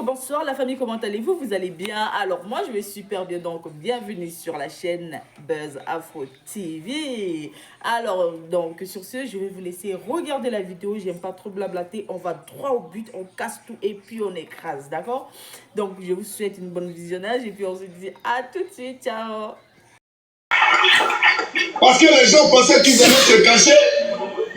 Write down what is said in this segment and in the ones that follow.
bonsoir la famille, comment allez-vous? Vous allez bien? Alors moi je vais super bien, donc bienvenue sur la chaîne Buzz Afro TV. Alors donc sur ce, je vais vous laisser regarder la vidéo, j'aime pas trop blablater, on va droit au but, on casse tout et puis on écrase, d'accord? Donc je vous souhaite une bonne visionnage et puis on se dit à tout de suite, ciao! Parce que les gens pensaient qu'ils allaient se cacher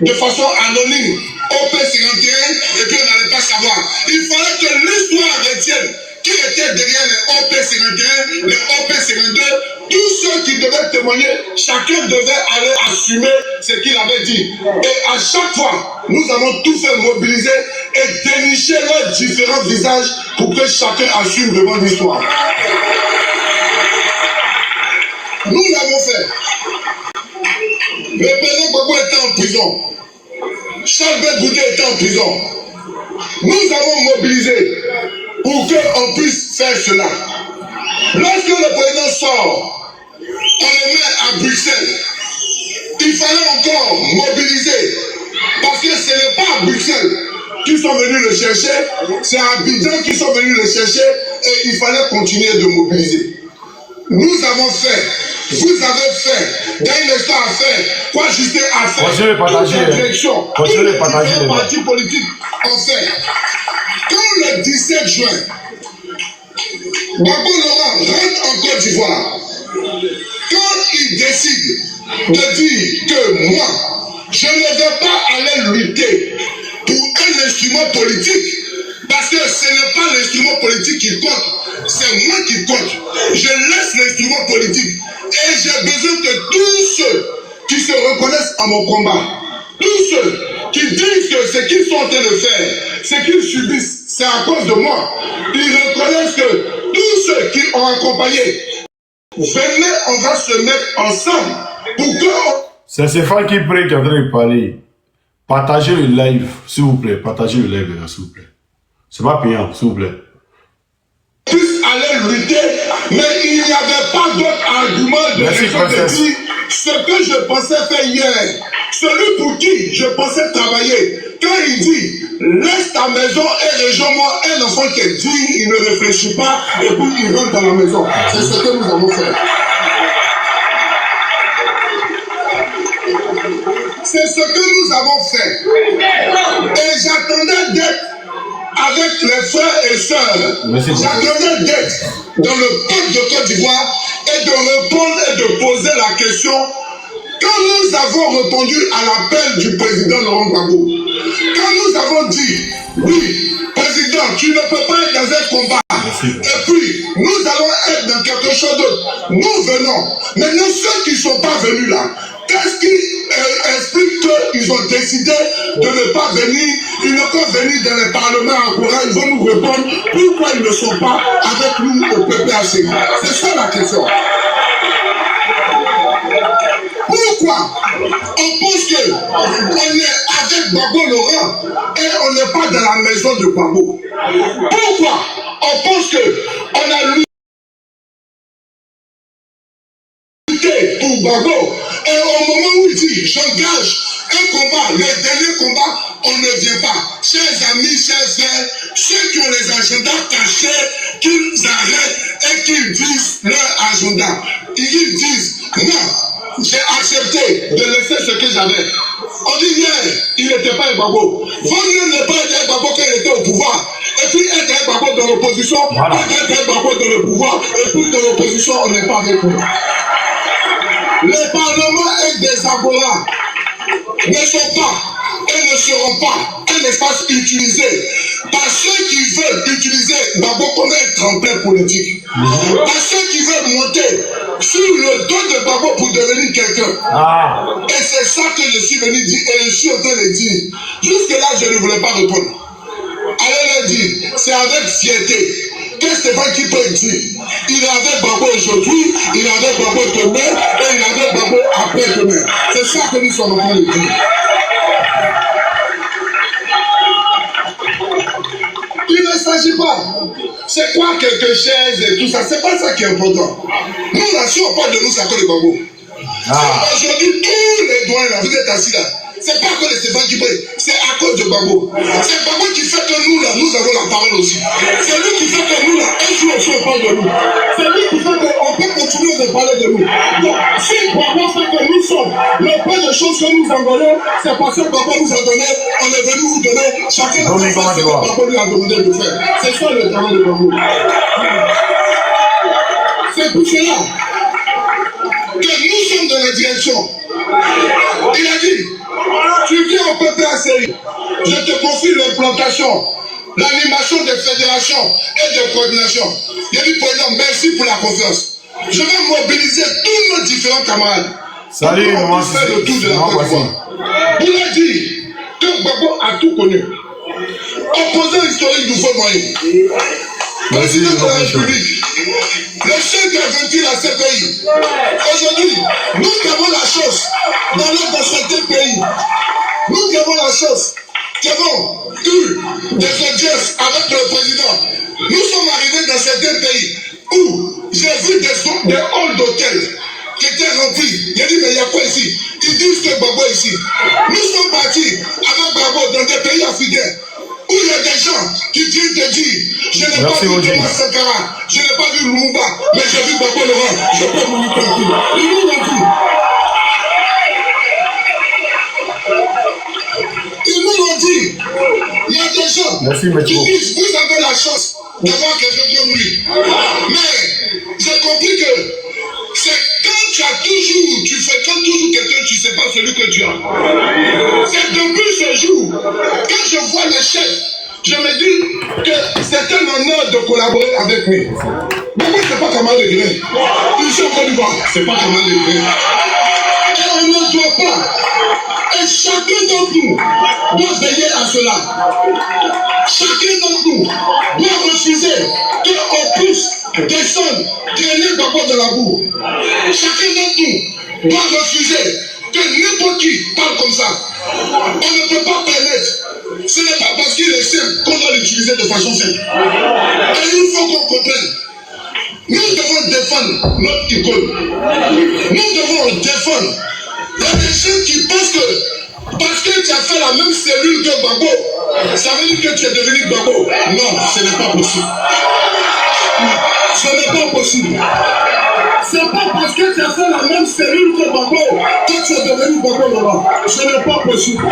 de façon anonyme au P51 et qu'on n'allait pas savoir. Il fallait que l'histoire retienne qui était derrière les OP51, les OP52, tous ceux qui devaient témoigner, chacun devait aller assumer ce qu'il avait dit. Et à chaque fois, nous avons tout fait mobiliser et dénicher leurs différents visages pour que chacun assume devant l'histoire. Nous l'avons fait. Le président Gbagbo était en prison. Charles Goudé était en prison. Nous avons mobilisé pour qu'on puisse faire cela. Lorsque le président sort, on le met à Bruxelles. Il fallait encore mobiliser. Parce que ce n'est pas à Bruxelles qu'ils sont venus le chercher, c'est à Abidjan qu'ils sont venus le chercher et il fallait continuer de mobiliser. Nous avons fait, vous avez fait, il y a une histoire à faire, quoi juste à faire, toute la direction, tous les différents partis politiques ont fait. Quand le 17 juin, Gbagbo Laurent rentre en Côte d'Ivoire, quand il décide de dire que moi, je ne vais pas aller lutter pour un instrument politique, parce que ce n'est pas l'instrument politique qui compte, c'est moi qui compte. Je laisse l'instrument politique et j'ai besoin que tous ceux qui se reconnaissent à mon combat, tous ceux qui disent que ce qu'ils sont en train de faire, ce qu'ils subissent, c'est à cause de moi, ils reconnaissent que tous ceux qui ont accompagné, venez, on va se mettre ensemble pour que... C'est Stéphane qui prie qui est en train de parler. Partagez le live, s'il vous plaît. Partagez le live, s'il vous plaît. C'est pas payant, s'il vous plaît. Puisse aller lutter, mais il n'y avait pas d'autre argument de dire ce que je pensais faire hier. Celui pour qui je pensais travailler. Quand il dit laisse ta maison et rejoins-moi, un enfant qui est digne, il ne réfléchit pas et puis il rentre dans la maison. C'est ce que nous avons fait. C'est ce que nous avons fait. Et j'attendais d'être avec les frères et sœurs. J'attendais d'être dans le peuple de Côte d'Ivoire et de répondre et de poser la question. Quand nous avons répondu à l'appel du président Laurent Gbagbo, quand nous avons dit, oui, président, tu ne peux pas être dans un combat, et puis nous allons être dans quelque chose d'autre, nous venons. Maintenant, ceux qui ne sont pas venus là, qu'est-ce qui explique qu'ils ont décidé de ne pas venir, ils ne peuvent venir dans le Parlement en courant, ils vont nous répondre pourquoi ils ne sont pas avec nous au PPAC. C'est ça la question. Pourquoi on pense qu'on est avec Gbagbo Laurent et on n'est pas dans la maison de Gbagbo? Pourquoi on pense qu'on a lutté pour Gbagbo et au moment où il dit j'engage un combat, le dernier combat, on ne vient pas? Chers amis, chers frères, ceux qui ont les agendas cachés, qu'ils arrêtent et qu'ils disent leur agenda. Ils disent non, j'ai accepté de laisser ce que j'avais. On dit hier, il n'était pas un Gbagbo. Vaut mieux ne pas être un Gbagbo quand il était au pouvoir. Et puis être un Gbagbo dans l'opposition, voilà. Être un Gbagbo dans le pouvoir, et puis dans l'opposition, on n'est pas avec nous. Les parlements et des agora ne sont pas et ne seront pas un espace utilisé par ceux qui veulent utiliser Gbagbo comme un tremplin politique. Par ceux qui veulent monter sur le dos de Gbagbo pour devenir quelqu'un. Et c'est ça que je suis venu dire et je suis en train de dire. Jusque-là, je ne voulais pas répondre. Allez leur dire, c'est avec fierté. Qu'est-ce que Stéphane qui peut dire? Il est avec Gbagbo aujourd'hui, il est avec Gbagbo demain, et il est avec Gbagbo après-demain. C'est ça que nous sommes en train de dire. Il ne s'agit pas. C'est quoi quelque chose et tout ça? C'est pas ça qui est important. Nous, là, si on parle de nous, c'est à cause de Gbagbo. Aujourd'hui, tous les doigts là, vous êtes assis là. C'est pas à cause de Stéphane qui prie, c'est à cause de Gbagbo. C'est Gbagbo qui fait que nous, là, nous avons la parole aussi. C'est lui qui fait que nous, là, un jour aussi, on parle de nous. C'est lui qui fait qu'on peut continuer de parler de nous. Donc, si Gbagbo fait que nous sommes le peu de choses que nous envoyons, c'est parce que Gbagbo nous a donné, on est venu vous donner, chacun a fait ce que Gbagbo lui a demandé de faire. C'est ça le travail de Gbagbo. C'est pour cela que nous sommes dans la direction. Il a dit, tu viens au PPACI, je te confie l'implantation, l'animation des fédérations et de coordination. Il a dit, président, merci pour la confiance. Je vais mobiliser tous nos différents camarades. Salut, on fait le tour de la Côte d'Ivoire. Il a dit que Gbagbo a tout connu. Opposant historique du faux moyen. Président de la République, le chef qui a vaincu la CPI. Aujourd'hui, nous avons la chance d'aller dans certains pays. Nous avons la chance qui avons eu des audiences avec le président. Nous sommes arrivés dans certains pays où j'ai vu des halls d'hôtels qui étaient remplis. J'ai dit, mais il y a quoi ici? Ils disent que Gbagbo est ici. Nous sommes partis avec Gbagbo dans des pays africains où il y a des gens qui viennent te dire, je n'ai pas vu Thomas Sankara, je n'ai pas vu Lumumba, mais j'ai vu Gbagbo Laurent, je peux mourir tranquille. Ils nous l'ont dit. Ils nous l'ont dit. Il y a des gens qui disent, vous avez la chance d'avoir quelqu'un comme lui. Mais j'ai compris que c'est quand tu fréquentes toujours quelqu'un, tu ne sais pas celui que tu as. C'est depuis ce jour, quand je vois les chefs, je me dis que c'est un honneur de collaborer avec lui. Mais moi, ce n'est pas Kamel Degré. Ici en Côte d'Ivoire, ce n'est pas Kamel Degré. Et on ne doit pas. Et chacun d'entre nous doit veiller à cela. Chacun d'entre nous doit refuser qu'on puisse descendre, traîner Gbagbo dans la boue. Chacun d'entre nous doit refuser que n'importe qui parle comme ça. On ne peut pas permettre. Ce n'est pas parce qu'il est simple qu'on doit l'utiliser de façon simple. Et il faut qu'on comprenne. Nous devons défendre notre icône. Nous devons défendre. Il y a des gens qui pensent que parce que tu as fait la même cellule que Gbagbo, ça veut dire que tu es devenu Gbagbo. Non, ce n'est pas possible. Ce n'est pas possible. C'est pas parce que tu as fait la même cellule que Gbagbo que tu es devenu Gbagbo Laurent. Ce n'est pas possible.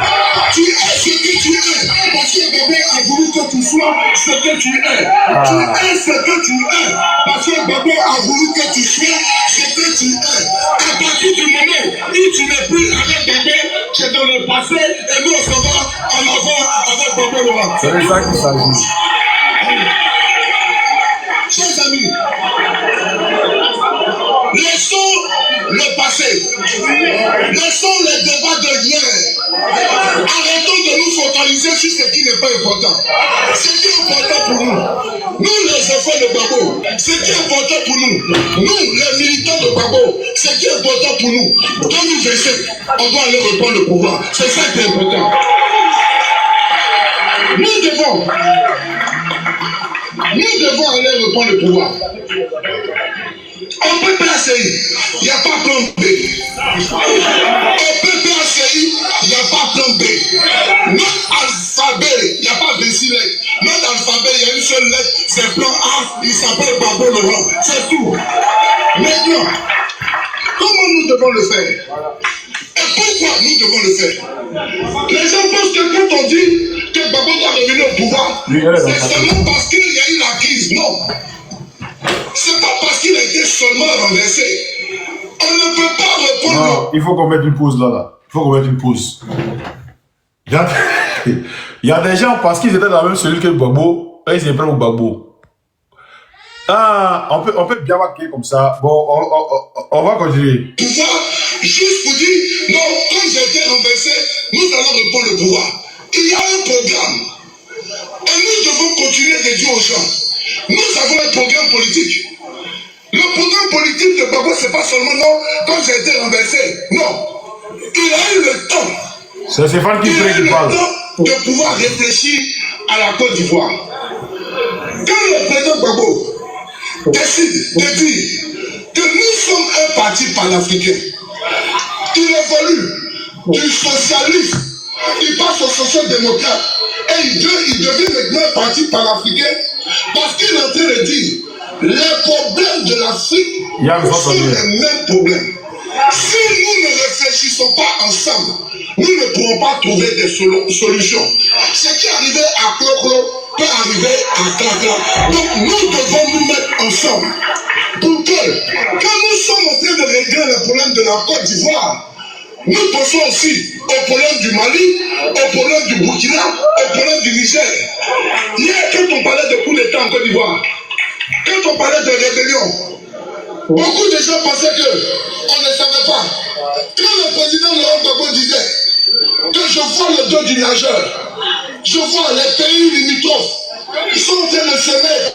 Tu es ce que tu es parce que Gbagbo a voulu que tu sois ce que tu es. Tu es ce que tu es parce que Gbagbo a voulu que tu sois ce que tu es. À partir du moment où tu n'es plus avec Gbagbo, tu es dans le passé et nous on se va en avant avec Gbagbo Laurent. C'est ça qui s'agit. Chers amis, laissons le passé, laissons les débats de hier, arrêtons de nous focaliser sur ce qui n'est pas important. Ce qui est important pour nous, les enfants de Gbagbo, ce qui est important pour nous, les militants de Gbagbo, ce qui est important pour nous, 2027, on doit aller reprendre le pouvoir. C'est ça qui est important. Nous devons aller reprendre le pouvoir. Au PPACI, il n'y a pas plan B. Au PPACI, il n'y a pas plan B. Notre alphabet, il n'y a pas 26 lettres. Notre alphabet, il y a une seule lettre, c'est plan A, il s'appelle Gbagbo Laurent. C'est tout. Maintenant, comment nous devons le faire? Et pourquoi nous devons le faire? Les gens pensent que quand on dit que Gbagbo doit revenir au pouvoir, c'est seulement parce qu'il y a eu la crise. Non. C'est pas parce qu'il a été seulement renversé. On ne peut pas répondre. Non, il faut qu'on mette une pause là. Il faut qu'on mette une pause. Il y a des gens, parce qu'ils étaient dans la même cellule que Gbagbo, ils étaient prêts au Gbagbo. Ah, on peut bien marquer comme ça. Bon, on va continuer. Pouvoir, juste pour dire, non, quand j'ai été renversé, nous allons reprendre le pouvoir. Il y a un programme. Et nous devons continuer de dire aux gens, nous avons un programme politique. Le programme politique de Gbagbo, ce n'est pas seulement non, quand j'ai été renversé. Non. Il a eu le temps. C'est Stéphane qui parle. Il a eu le temps de pouvoir réfléchir à la Côte d'Ivoire. Quand le président Gbagbo décide de dire que nous sommes un parti panafricain, il évolue du socialisme, il passe au social-démocrate Et il devient maintenant parti panafricain parce qu'il est en train de dire les problèmes de l'Afrique sont les mêmes problèmes. Si nous ne réfléchissons pas ensemble, nous ne pourrons pas trouver des solutions. Ce qui est arrivé à Clo-Clo peut arriver à Cla-Cla. Donc nous devons nous mettre ensemble pour que, quand nous sommes en train de régler le problème de la Côte d'Ivoire, nous pensons aussi au problème du Mali, au problème du Burkina, au problème du Niger. Hier, quand on parlait de coup d'État en Côte d'Ivoire, quand on parlait de rébellion, beaucoup de gens pensaient qu'on ne savait pas. Quand le président Laurent Gbagbo disait que je vois le dos du nageur, je vois les pays limitrophes, ils sont en train de se mettre,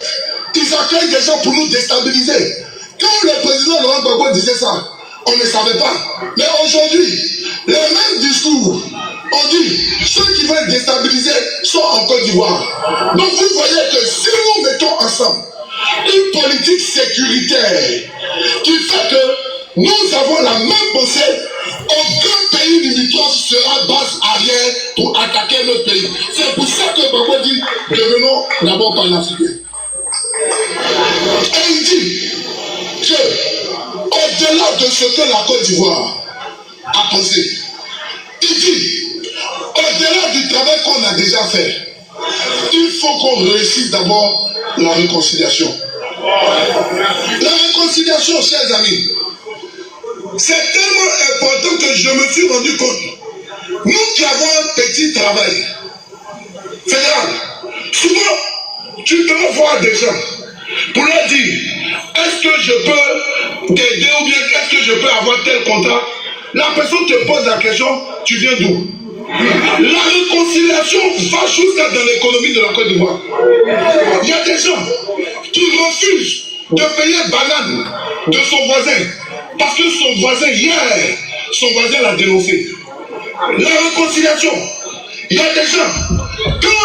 ils accueillent des gens pour nous déstabiliser. Quand le président Laurent Gbagbo disait ça, on ne savait pas. Mais aujourd'hui, les mêmes discours, on dit ceux qui veulent déstabiliser sont en Côte d'Ivoire. Donc vous voyez que si nous mettons ensemble une politique sécuritaire qui fait que nous avons la même pensée, aucun pays limitrophe sera base arrière pour attaquer notre pays. C'est pour ça que Gbagbo dit devenons d'abord panafricains. Et il dit que au-delà de ce que la Côte d'Ivoire a pensé, il dit au-delà du travail qu'on a déjà fait, il faut qu'on réussisse d'abord la réconciliation. La réconciliation, chers amis, c'est tellement important que je me suis rendu compte. Nous qui avons un petit travail fédéral, souvent, tu peux voir des gens pour leur dire, est-ce que je peux t'aider ou bien est-ce que je peux avoir tel contrat? La personne te pose la question, tu viens d'où? La réconciliation va jusqu'à dans l'économie de la Côte d'Ivoire. Il y a des gens qui refusent de payer banane de son voisin parce que son voisin, hier, son voisin l'a dénoncé. La réconciliation, il y a des gens, quand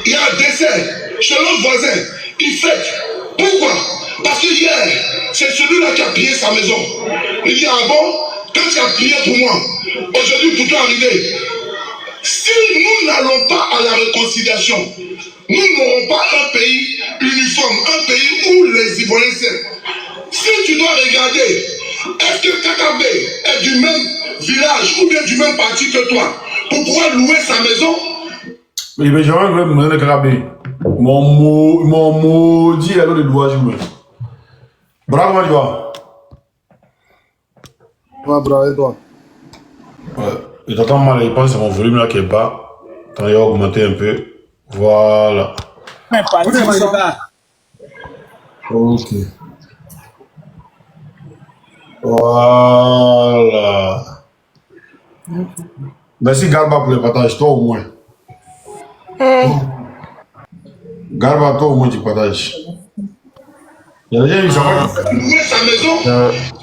il y a un décès chez l'autre voisin, il fête. Pourquoi? Parce que hier, c'est celui-là qui a pillé sa maison. Il dit, ah bon, quand tu as pillé pour moi, aujourd'hui pour toi arriver. Si nous n'allons pas à la réconciliation, nous n'aurons pas un pays uniforme, un pays où les Ivoiriens s'aiment. Si tu dois regarder, est-ce que Kakabe est du même village ou bien du même parti que toi pour pouvoir louer sa maison? Mais j'aimerais que vous me Kakabe. Mon maudit alors de louage. Bravo, comment tu vas? Ouais, bravo, et toi? Ouais. Je t'entends mal, je pense que c'est mon volume là qui est bas. Attends, il va augmenter un peu. Voilà. Ok. Voilà. Merci Garba pour le partage, toi au moins. Garba, toi au moins tu partages. Il y a déjà eu ça. Louer sa maison,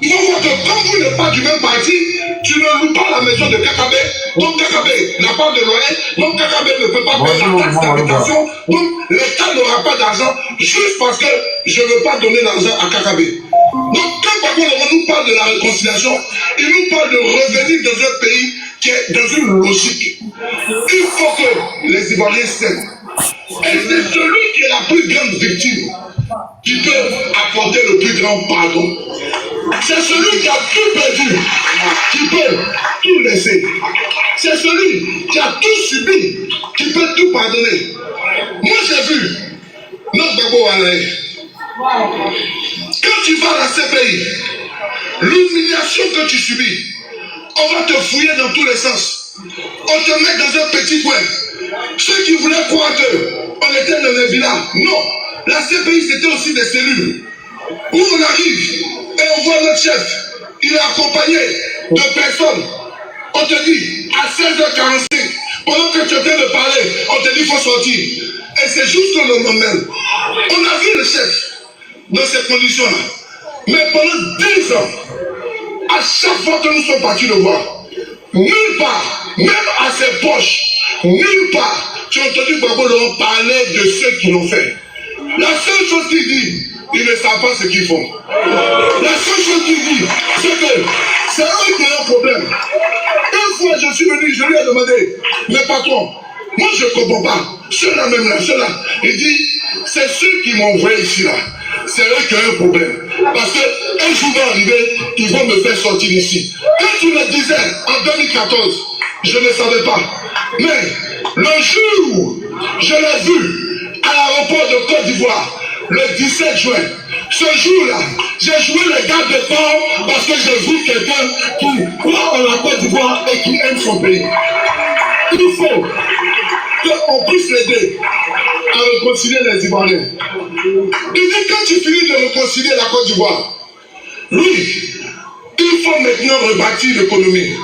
il faut voir que comme vous n'êtes pas du même parti, tu ne loues pas la maison de Kakabe. Donc Kakabe n'a pas de loyer, donc Kakabe ne peut pas payer la taxe d'habitation, donc l'État n'aura pas d'argent juste parce que je ne veux pas donner l'argent à Kakabe. Donc quand Gbagbo nous parle de la réconciliation, il nous parle de revenir dans un pays qui est dans une logique. Il faut que les Ivoiriens s'aiment. Et c'est celui qui est la plus grande victime qui peut apporter le plus grand pardon. C'est celui qui a tout perdu, qui peut tout laisser. C'est celui qui a tout subi, qui peut tout pardonner. Moi j'ai vu notre Gbagbo Alain. Quand tu vas à la CPI, l'humiliation que tu subis, on va te fouiller dans tous les sens. On te met dans un petit coin. Ceux qui voulaient croire qu'on était dans les villas, non. La CPI, c'était aussi des cellules. Où on arrive et on voit notre chef. Il est accompagné de personnes. On te dit, à 16h45, pendant que tu es en train de parler, on te dit qu'il faut sortir. Et c'est juste le moment même. On a vu le chef dans ces conditions-là. Mais pendant 10 ans, à chaque fois que nous sommes partis le voir, nulle part, même à ses poches, nulle part, tu as entendu Gbagbo Laurent parler de ceux qui l'ont fait. La seule chose qu'il dit, ils ne savent pas ce qu'ils font. La seule chose qu'il dit, c'est que c'est eux qui ont un problème. Une fois, je suis venu, je lui ai demandé, mais patron, Moi, je ne comprends pas. Ceux-là, même là, ceux-là, il dit, c'est ceux qui m'ont envoyé ici, là. C'est eux qui ont un problème. Parce qu'un jour va arriver, ils vont me faire sortir ici. Quand tu me disais, en 2014, je ne savais pas. Mais, le jour où je l'ai vu à l'aéroport de Côte d'Ivoire, le 17 juin, ce jour-là, j'ai joué les gars de fort parce que j'ai vu quelqu'un qui croit en la Côte d'Ivoire et qui aime son pays. Il faut qu'on puisse l'aider à réconcilier les Ivoiriens. Il dit quand tu finis de réconcilier la Côte d'Ivoire, oui, il faut maintenant rebâtir l'économie.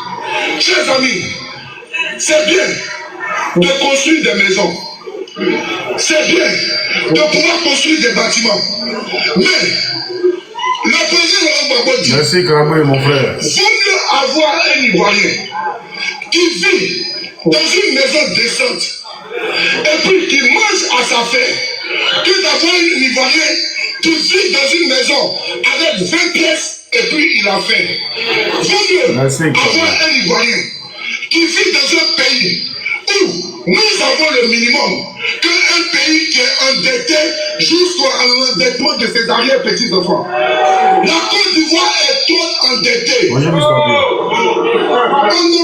Chers amis, c'est bien de construire des maisons. C'est bien de pouvoir construire des bâtiments. Mais le président Laurent Gbagbo dit, merci Kraboué, mon frère. vaut mieux avoir un Ivoirien qui vit dans une maison décente et puis qui mange à sa faim que d'avoir un Ivoirien qui vit dans une maison avec 20 pièces et puis il a faim. Vaut mieux avoir un Ivoirien qui vit dans un pays où nous avons le minimum qu'un pays qui est endetté jusqu'à l'endettement de ses arrière-petits-enfants. La Côte d'Ivoire est trop endettée. On ne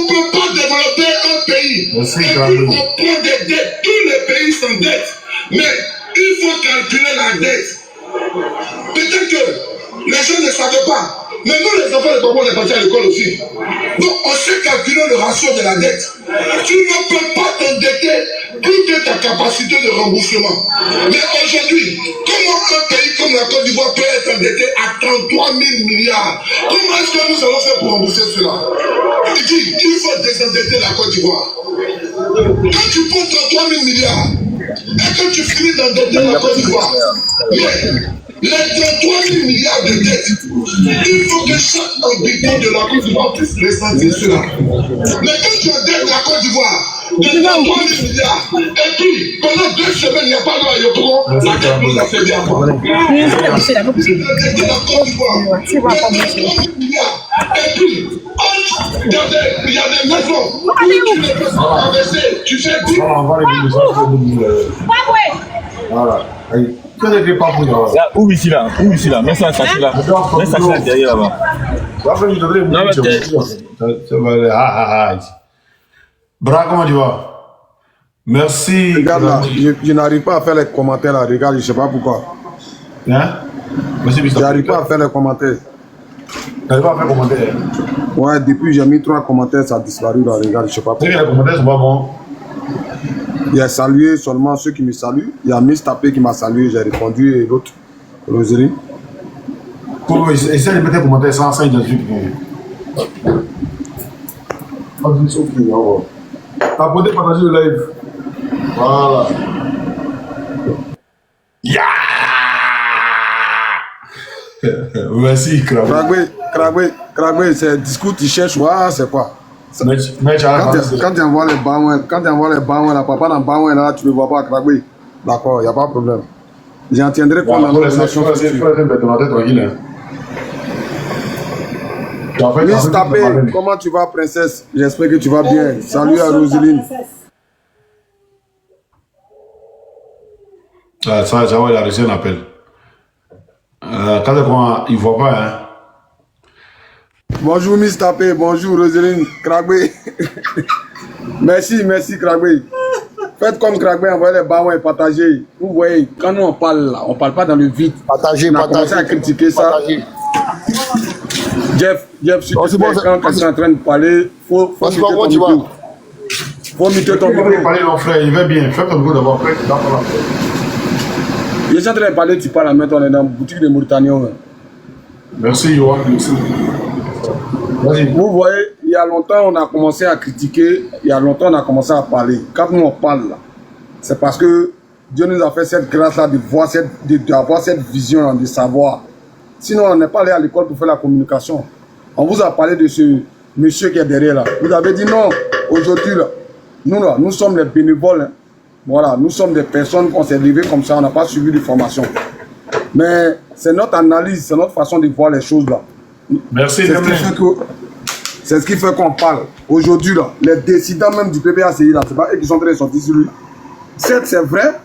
peut pas développer un pays. Et puis on prend des dettes. Tous les pays s'endettent. Mais il faut calculer la dette. Peut-être que les gens ne savaient pas. Mais nous, les enfants de Gbagbo, on est partis à l'école aussi. Donc, on sait calculer le ratio de la dette. Tu ne peux pas t'endetter plus que ta capacité de remboursement. Mais aujourd'hui, comment un pays comme la Côte d'Ivoire peut être endetté à 33 000 milliards? Comment est-ce que nous allons faire pour rembourser cela? Il dit qu'il faut désendetter la Côte d'Ivoire. Quand tu prends 33 000 milliards et que tu finis d'endetter la Côte d'Ivoire, les 33 000 milliards de dettes, il faut que chaque habitant de la Côte d'Ivoire puisse ressentir cela. Mais quand tu endettes la Côte d'Ivoire de 33 000 milliards, et puis pendant 2 semaines, il n'y a pas d'eau à Yopougon, la dette nous a fait bien avant. Tu endettes la Côte d'Ivoire de 33 000 milliards, et puis il y a des maisons où tu ne peux pas traverser, tu fais 10. Voilà. Où ici là? Où ici là? Mets ça sachet là. Mets ça sachet derrière là-bas. Bra, comment tu vas? Merci. Regarde là, je n'arrive pas à faire les commentaires là. Regarde, je ne sais pas pourquoi. Hein? Merci, Je n'arrive pas à faire les commentaires. Tu n'arrives pas à faire commentaire? Ouais, depuis j'ai mis 3 commentaires, ça a disparu là. Regarde, je ne sais pas pourquoi. Les commentaires sont pas bons. Il a salué seulement ceux qui me saluent. Il y a Miss Tapé qui m'a salué, j'ai répondu, et l'autre, Roseline. Essaye de mettre un commentaire sans identifier. Abonnez, partagez le live. Voilà. Yeah! Merci, Kraboué, c'est un discours tu cherches, ouais, c'est quoi? Quand tu envoies les bancs, là, papa dans le banc, là, tu ne le vois pas, Kraboué. D'accord, il n'y a pas de problème. J'en tiendrai compte dans notre relation future. Miss Tapé, comment tu vas, princesse? J'espère que tu vas bien. Salut à Roseline. Ça va, il a reçu un appel. Quand il ne voit pas, hein. Bonjour Miss Tapé, bonjour Roseline, Kraboué. Merci Kraboué. Faites comme Kraboué, envoyez les ballons et partagez. Vous voyez, quand nous on parle là, on ne parle pas dans le vide. Partagez, on a commencé à critiquer ça. Partagez. Jeff, si tu quand tu es en train de parler, faut muter ton micro. Faut muter ton micro. Il va parler, mon frère, il va bien. Fais ton micro d'abord, après, tu vas parler. Je suis en train de parler, tu parles, maintenant on est dans la boutique de Mauritaniens. Merci, Yohan, merci. Vous voyez, il y a longtemps, on a commencé à critiquer, il y a longtemps, on a commencé à parler. Quand nous on parle là, c'est parce que Dieu nous a fait cette grâce-là d'avoir cette vision, de savoir. Sinon, on n'est pas allé à l'école pour faire la communication. On vous a parlé de ce monsieur qui est derrière là. Vous avez dit non, aujourd'hui là, nous sommes les bénévoles. Hein. Voilà, nous sommes des personnes qu'on s'est levées comme ça, on n'a pas suivi de formation. Mais c'est notre analyse, c'est notre façon de voir les choses là. Merci, C'est ce qui fait qu'on parle. Aujourd'hui, là, les décidents même du PPACI, là, c'est pas eux qui sont en train de sortir sur lui. Certes, c'est vrai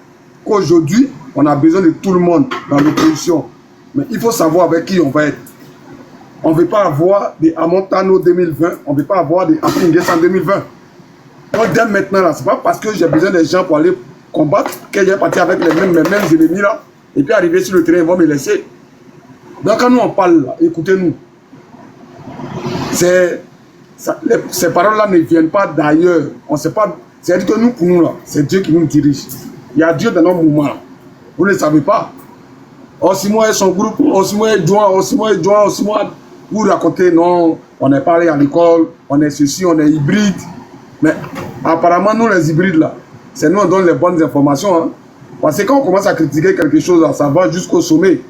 qu'aujourd'hui, on a besoin de tout le monde dans l'opposition. Mais il faut savoir avec qui on va être. On ne veut pas avoir des Amontano 2020, on ne veut pas avoir des Apingues en 2020. Donc dès maintenant, là, c'est pas parce que j'ai besoin des gens pour aller combattre que j'ai parti avec les mêmes ennemis là, et puis arriver sur le terrain, ils vont me laisser. Donc quand nous on parle là, écoutez-nous. Ces paroles-là ne viennent pas d'ailleurs. On sait pas. C'est-à-dire que nous, pour nous, là, c'est Dieu qui nous dirige. Il y a Dieu dans nos mouvements. Vous ne le savez pas. Osimo et son groupe, Osimo et Osimo, vous racontez, non, on est pas allé à l'école, on est ceci, on est hybride. Mais apparemment, nous, les hybrides, là, c'est nous, on donne les bonnes informations. Hein. Parce que quand on commence à critiquer quelque chose, là, ça va jusqu'au sommet.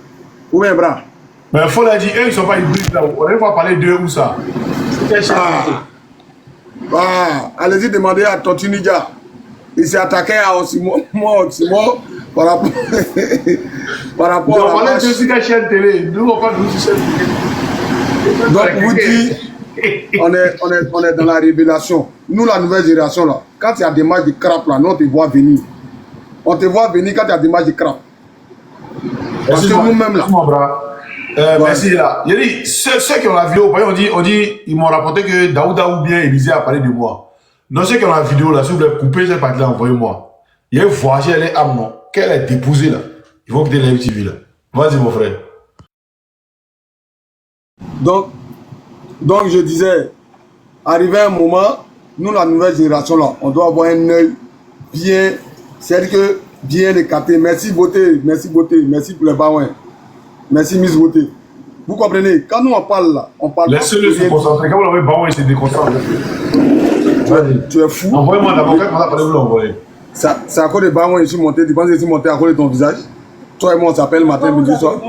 Ou bien, bras. Mais il faut leur dire, eux, ils ne sont pas hybrides là. On ne va parler d'eux où ça. Allez-y demander à Totinidja. Il s'est attaqué à Osimo, par rapport à la chaîne télé. Nous, on parle de chaîne télé. Donc, vous dites, on est dans la révélation. Nous, la nouvelle génération, là, quand il y a des matchs de crap, là, nous, on te voit venir. On te voit venir quand il y a des matchs de crap. Parce que nous-mêmes, là. Merci là. Il dit, ceux qui ont la vidéo, on dit, ils m'ont rapporté que Daouda ou bien Élisée a parlé de moi. Donc ceux qui ont la vidéo là, si vous voulez couper cette partie-là, envoyez-moi. Il y a une voyage, elle est âme, non? Qu'elle est déposée là. Il faut que tu aies la TV là. Vas-y mon frère. Donc je disais, arrivé un moment, nous la nouvelle génération là, on doit avoir un œil bien, c'est-à-dire que bien écarté. Merci beauté, merci pour les baouins. Merci Miss Beauté. Vous comprenez? Quand nous on parle là, on parle. Laissez-le se concentrer. Quand vous l'avez baouin, il se déconcentre. Tu es fou. Envoyez-moi d'abord, quand vous allez vous l'envoyer. C'est à cause des baouins que je suis monté. Tu penses que je suis monté à cause de ton visage? Toi et moi on s'appelle matin, midi, soir.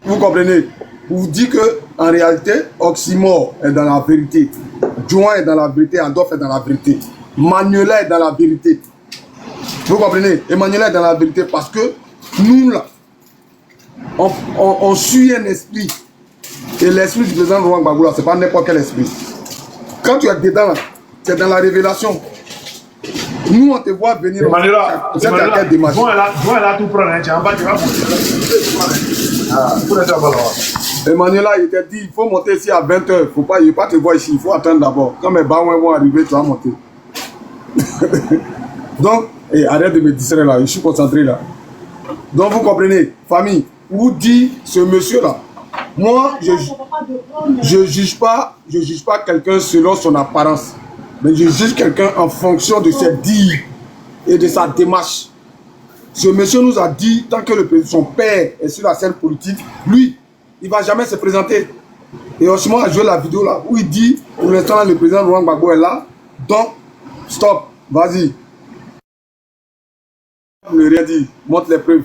Vous comprenez? Vous dites que en réalité, Oxymore est dans la vérité. Join est dans la vérité, Andorf est dans la vérité. Manuela est dans la vérité. Vous comprenez? Emmanuel est dans la vérité parce que nous, là, on suit un esprit. Et l'esprit du président Laurent Gbagbo, ce n'est pas n'importe quel esprit. Quand tu es dedans, là, tu es dans la révélation. Nous, on te voit venir. Emmanuela, Join là, tout prendre. Tu es en bas, tu vas monter. Emmanuela, il t'a dit, il faut monter ici à 20h. Il ne faut pas te voir ici, il faut attendre d'abord. Quand mes baouins vont arriver, tu vas monter. Donc, et arrête de me distraire là, je suis concentré là. Donc vous comprenez, famille, vous dit ce monsieur là, moi je juge pas quelqu'un selon son apparence, mais je juge quelqu'un en fonction de ses dires et de sa démarche. Ce monsieur nous a dit, tant que son père est sur la scène politique, lui, il ne va jamais se présenter. Et Osimo a joué la vidéo là, où il dit, pour l'instant le président Laurent Gbagbo est là, donc stop, vas-y. Ne rien dit, montre les preuves.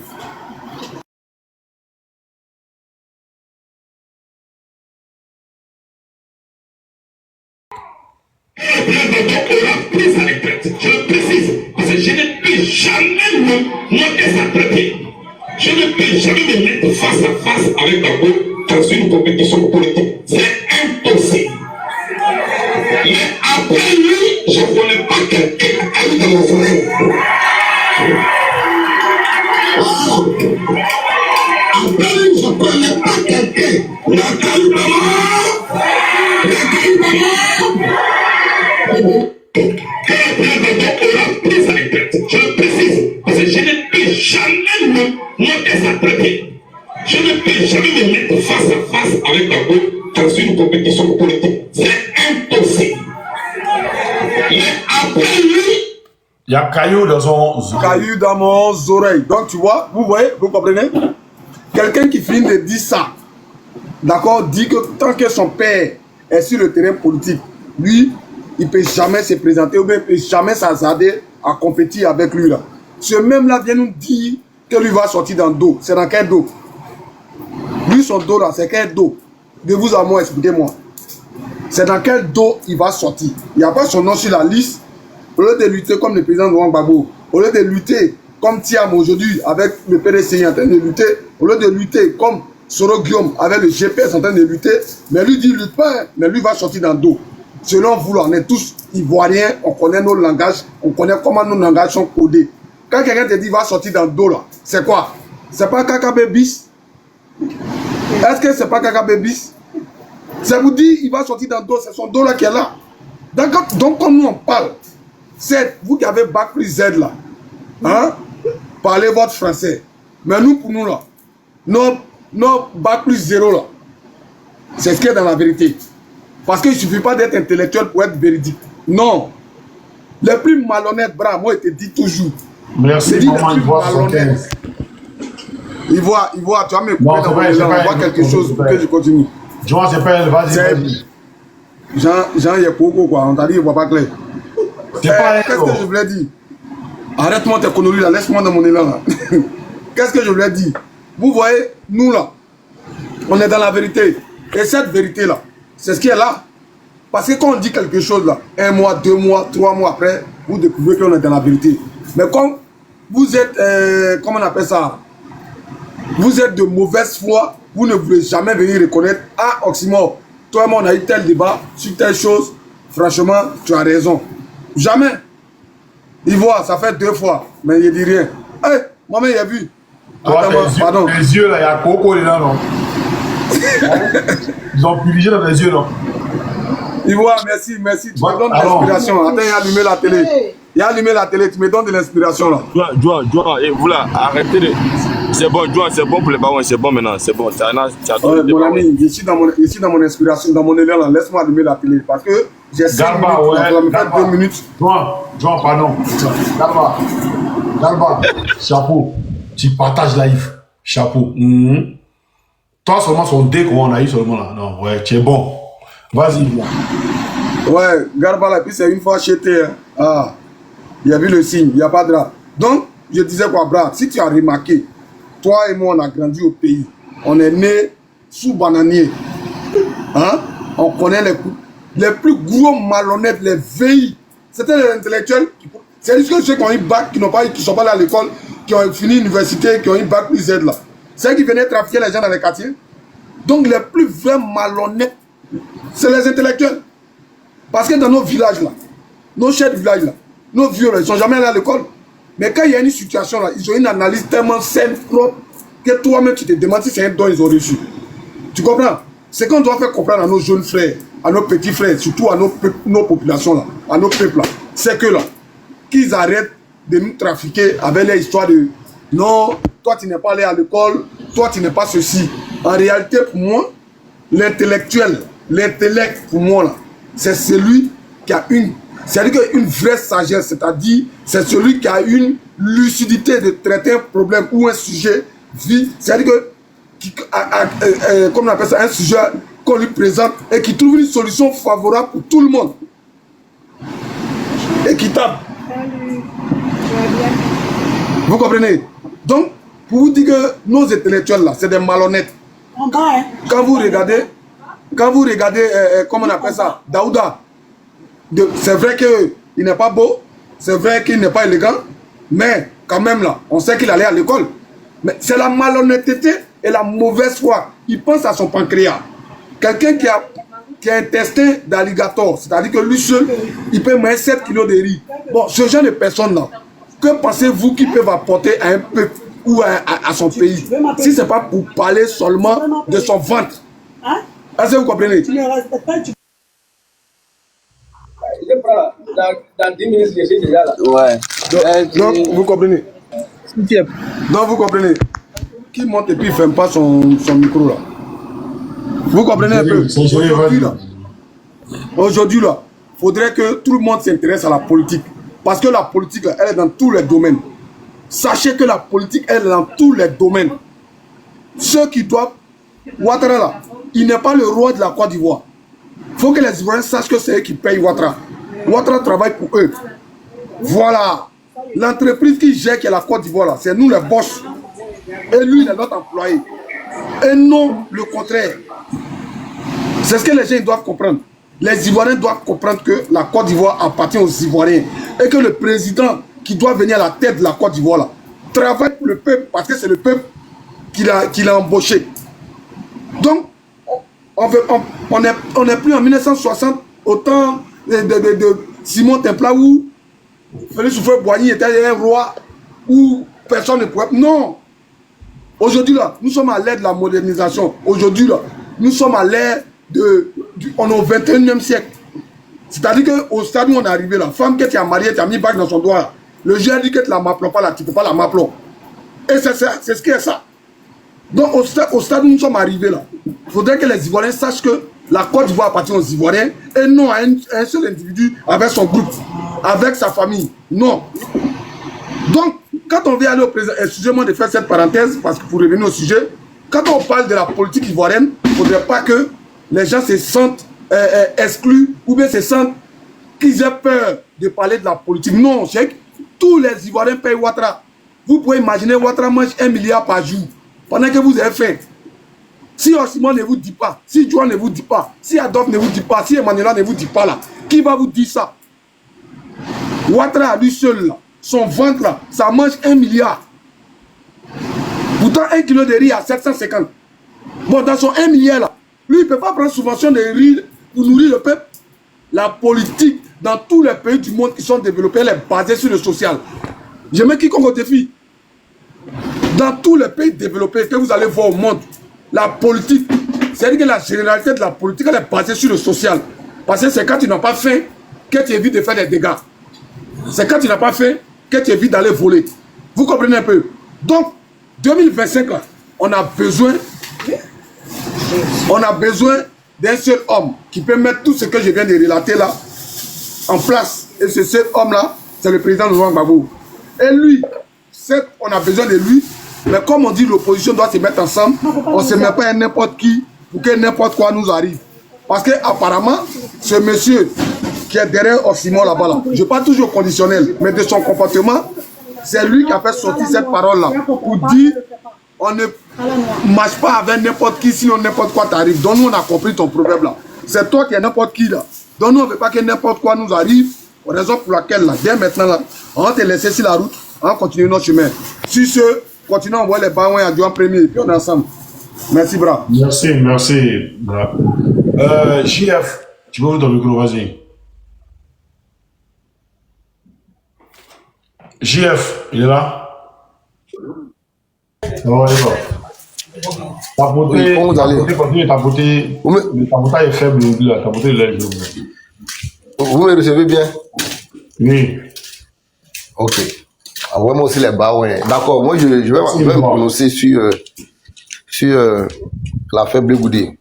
Je précise, parce que je ne peux jamais me monter sa preuve. Je ne peux jamais me mettre face à face avec Gbagbo dans une compétition politique. C'est impossible. Mais après lui, je ne connais pas quelqu'un dans mon famille. Après lui, je ne connais pas quelqu'un. Je précise, parce que je ne peux jamais me monter sa preuve. Je ne peux jamais me mettre face à face avec Gbagbo dans une compétition politique. C'est impossible. Mais après lui, il y a caillou dans son caillou dans mon oreille. Donc tu vois, vous voyez, vous comprenez? Quelqu'un qui finit de dire ça, d'accord, dit que tant que son père est sur le terrain politique, lui, il ne peut jamais se présenter ou bien il ne peut jamais s'hasarder à compétir avec lui là. Ce même là vient nous dire que lui va sortir dans le dos. C'est dans quel dos? Lui, son dos là, c'est quel dos? De vous à moi, expliquez-moi. C'est dans quel dos il va sortir? Il n'y a pas son nom sur la liste. Au lieu de lutter comme le président Laurent Gbagbo, au lieu de lutter comme Thiam aujourd'hui avec le PDCI en train de lutter, au lieu de lutter comme Soro Guillaume, avec le GPS en train de lutter, mais lui dit lutte pas, hein, mais lui va sortir dans le dos. Selon vous, là, on est tous ivoiriens, on connaît nos langages, on connaît comment nos langages sont codés. Quand quelqu'un te dit va sortir dans le dos, là, c'est quoi? C'est pas KKB bis? Est-ce que c'est pas KKB bis? Ça vous dit, il va sortir dans le dos, c'est son dos là qui est là. Donc, comme nous on parle, c'est vous qui avez bac plus Z là, hein? Parlez votre français. Mais nous, pour nous là, nos bac plus 0 là, c'est ce qui est dans la vérité. Parce qu'il ne suffit pas d'être intellectuel pour être véridique. Non. Les plus malhonnêtes, bras, moi, je te dis toujours. Merci, maman, il voit 75. Il voit, tu vas me couper dans mon élan, on voit quelque chose pour que je continue. Jean, c'est pas elle, vas-y. Jean, il y a beaucoup, quoi. On t'a dit, il ne voit pas clair. Qu'est-ce que je voulais dire? Arrête-moi tes conneries là, laisse-moi dans mon élan là. Qu'est-ce que je voulais dire? Vous voyez, nous là, on est dans la vérité. Et cette vérité là, c'est ce qui est là. Parce que quand on dit quelque chose là, 1 mois, 2 mois, 3 mois après, vous découvrez qu'on est dans la vérité. Mais comme vous êtes, comment on appelle ça? Vous êtes de mauvaise foi, vous ne voulez jamais venir reconnaître, ah Oxymore, toi et moi on a eu tel débat sur telle chose, franchement, tu as raison. Jamais. Il voit, ça fait 2 fois, mais il ne dit rien. Hé, moi-même, il a vu. Pardon. Les yeux là, il y a Coco dedans, non? Ils ont publié dans les yeux, non? Il voit, merci. Tu me donnes de l'inspiration. Attends, il a allumé la télé. Il a allumé la télé, tu me donnes de l'inspiration là. Joa, et vous là, arrêtez de. C'est bon, Joa, c'est bon pour les barons, c'est bon maintenant, c'est bon. Mon ami, je suis dans mon inspiration, dans mon élan là, laisse-moi allumer la télé. Parce que j'ai 5 minutes, ouais, ça va me faire 2 minutes. Joa, pardon. Garba, chapeau. Tu partages live. Chapeau. Toi seulement son dé qu'on a eu seulement là. Non, ouais, tu es bon. Vas-y, viens. Ouais, Garba là, puis c'est une fois acheté. Hein. Ah, il y a vu le signe, il n'y a pas de drap. Donc, je disais quoi, Brad, si tu as remarqué, toi et moi, on a grandi au pays. On est né sous bananier. Hein? On connaît les plus gros malhonnêtes, les veilles. C'était les intellectuels. C'est juste que ceux qui ont eu bac, qui ne sont pas allés à l'école, qui ont fini l'université, qui ont eu bac plus Z là. C'est eux qui venaient trafiquer les gens dans les quartiers. Donc les plus vrais malhonnêtes, c'est les intellectuels. Parce que dans nos villages là, nos chefs de village là, nos vieux là, ils ne sont jamais allés à l'école. Mais quand il y a une situation là, ils ont une analyse tellement saine, propre, que toi-même tu te demandes si c'est un don qu'ils ont reçu. Tu comprends? C'est qu'on doit faire comprendre à nos jeunes frères, à nos petits frères, surtout à nos populations là, à nos peuples là, c'est que là, qu'ils arrêtent de nous trafiquer avec les histoires de non, toi tu n'es pas allé à l'école, toi tu n'es pas ceci. En réalité, pour moi, l'intellect pour moi là, c'est celui qui a une vraie sagesse, c'est-à-dire c'est celui qui a une lucidité de traiter un problème ou un sujet, c'est-à-dire que comme on appelle ça, un sujet qu'on lui présente et qui trouve une solution favorable pour tout le monde, équitable. Vous comprenez? Donc, pour vous dire que nos intellectuels là, c'est des malhonnêtes. Quand vous regardez, comment on appelle ça, Daouda, c'est vrai qu'il n'est pas beau, c'est vrai qu'il n'est pas élégant, mais quand même là, on sait qu'il allait à l'école. Mais c'est la malhonnêteté et la mauvaise foi. Il pense à son pancréas. Quelqu'un qui a un intestin d'alligator, c'est-à-dire que lui seul, il peut manger 7 kilos de riz. Bon, ce genre de personnes-là, que pensez-vous qu'ils peuvent apporter à un peuple ou à son pays, si ce n'est pas pour parler seulement de son ventre? Est-ce que vous comprenez? Tu ne respectes pas, tu... Dans 10 minutes, je suis déjà là. Ouais. Donc, vous comprenez? Donc, vous comprenez? Qui monte et puis il ne ferme pas son micro là. Vous comprenez un peu? Aujourd'hui là, il faudrait que tout le monde s'intéresse à la politique. Parce que la politique, elle est dans tous les domaines. Sachez que la politique, elle est dans tous les domaines. Ceux qui doivent... Ouattara là, il n'est pas le roi de la Côte d'Ivoire. Il faut que les Ivoiriens sachent que c'est eux qui payent Ouattara. Ouattara travaille pour eux. Voilà. L'entreprise qui gère, qui est la Côte d'Ivoire là, c'est nous les boss. Et lui, il est notre employé. Et non le contraire. C'est ce que les gens doivent comprendre. Les Ivoiriens doivent comprendre que la Côte d'Ivoire appartient aux Ivoiriens. Et que le président qui doit venir à la tête de la Côte d'Ivoire là, travaille pour le peuple parce que c'est le peuple qui l'a embauché. Donc, on n'est plus en 1960 au temps de Simon Templa où Félix Houphouët-Boigny était un roi où personne ne pouvait. Non. Aujourd'hui, là, nous sommes à l'ère de la modernisation. Aujourd'hui, là, nous sommes à l'ère on est au 21e siècle. C'est-à-dire qu'au stade où on est arrivé, la femme que tu as mariée, tu as mis bague dans son doigt, là, le juge a dit que tu ne la m'appelles pas là, tu ne peux pas la m'appeler. Et c'est ce qui est ça. Donc, au stade où nous sommes arrivés, là, il faudrait que les Ivoiriens sachent que la Côte d'Ivoire appartient aux Ivoiriens et non à un seul individu avec son groupe, avec sa famille. Non. Donc, quand on vient aller au président, excusez-moi de faire cette parenthèse, parce que pour revenir au sujet, quand on parle de la politique ivoirienne, il ne faudrait pas que les gens se sentent exclus ou bien se sentent qu'ils aient peur de parler de la politique. Non, chèque, tous les Ivoiriens payent Ouattara. Vous pouvez imaginer, Ouattara mange 1 milliard par jour pendant que vous avez fait. Si Osimo ne vous dit pas, si Joan ne vous dit pas, si Adolphe ne vous dit pas, si Emmanuela ne vous dit pas là, qui va vous dire ça? Ouattara à lui seul là, son ventre là, ça mange 1 milliard. Pourtant, 1 kilo de riz à 750. Bon, dans son 1 milliard là, lui, il ne peut pas prendre subvention de riz pour nourrir le peuple. La politique dans tous les pays du monde qui sont développés, elle est basée sur le social. Je mets quiconque au défi. Dans tous les pays développés que vous allez voir au monde, la politique, c'est-à-dire que la généralité de la politique, elle est basée sur le social. Parce que c'est quand tu n'as pas faim que tu évites de faire des dégâts. C'est quand tu n'as pas faim que tu évites d'aller voler. Vous comprenez un peu? Donc, 2025, là, on a besoin d'un seul homme qui peut mettre tout ce que je viens de relater là en place. Et ce seul homme-là, c'est le président Laurent Gbagbo. Et lui, certes, on a besoin de lui, mais comme on dit, l'opposition doit se mettre ensemble. On ne se met pas à n'importe qui pour que n'importe quoi nous arrive. Parce qu'apparemment, ce monsieur qui est derrière Osimo là-bas, là, je parle toujours conditionnel, mais de son comportement, c'est lui qui a fait sortir cette parole-là pour dire on ne marche pas avec n'importe qui, sinon n'importe quoi t'arrive. Donc nous, on a compris ton problème là. C'est toi qui es n'importe qui là. Donc nous, on ne veut pas que n'importe quoi nous arrive. Raison pour laquelle, là, dès maintenant, là, on va te laisser sur la route, on va continuer notre chemin. Sur ce, continuons à envoyer les ballons à Joan premier, et puis on est ensemble. Merci, Bra. Merci, Bra. JF, tu peux ouvrir ton micro, vas-y. JF, il est là? Non, il est pas. Ta beauté, continue ta beauté est faible, là. Ta beauté est légère. Vous me recevez bien? Oui. Ok. Envoie-moi aussi les bas, ouais. D'accord, moi je vais me prononcer sur l'affaire Blé Goudé.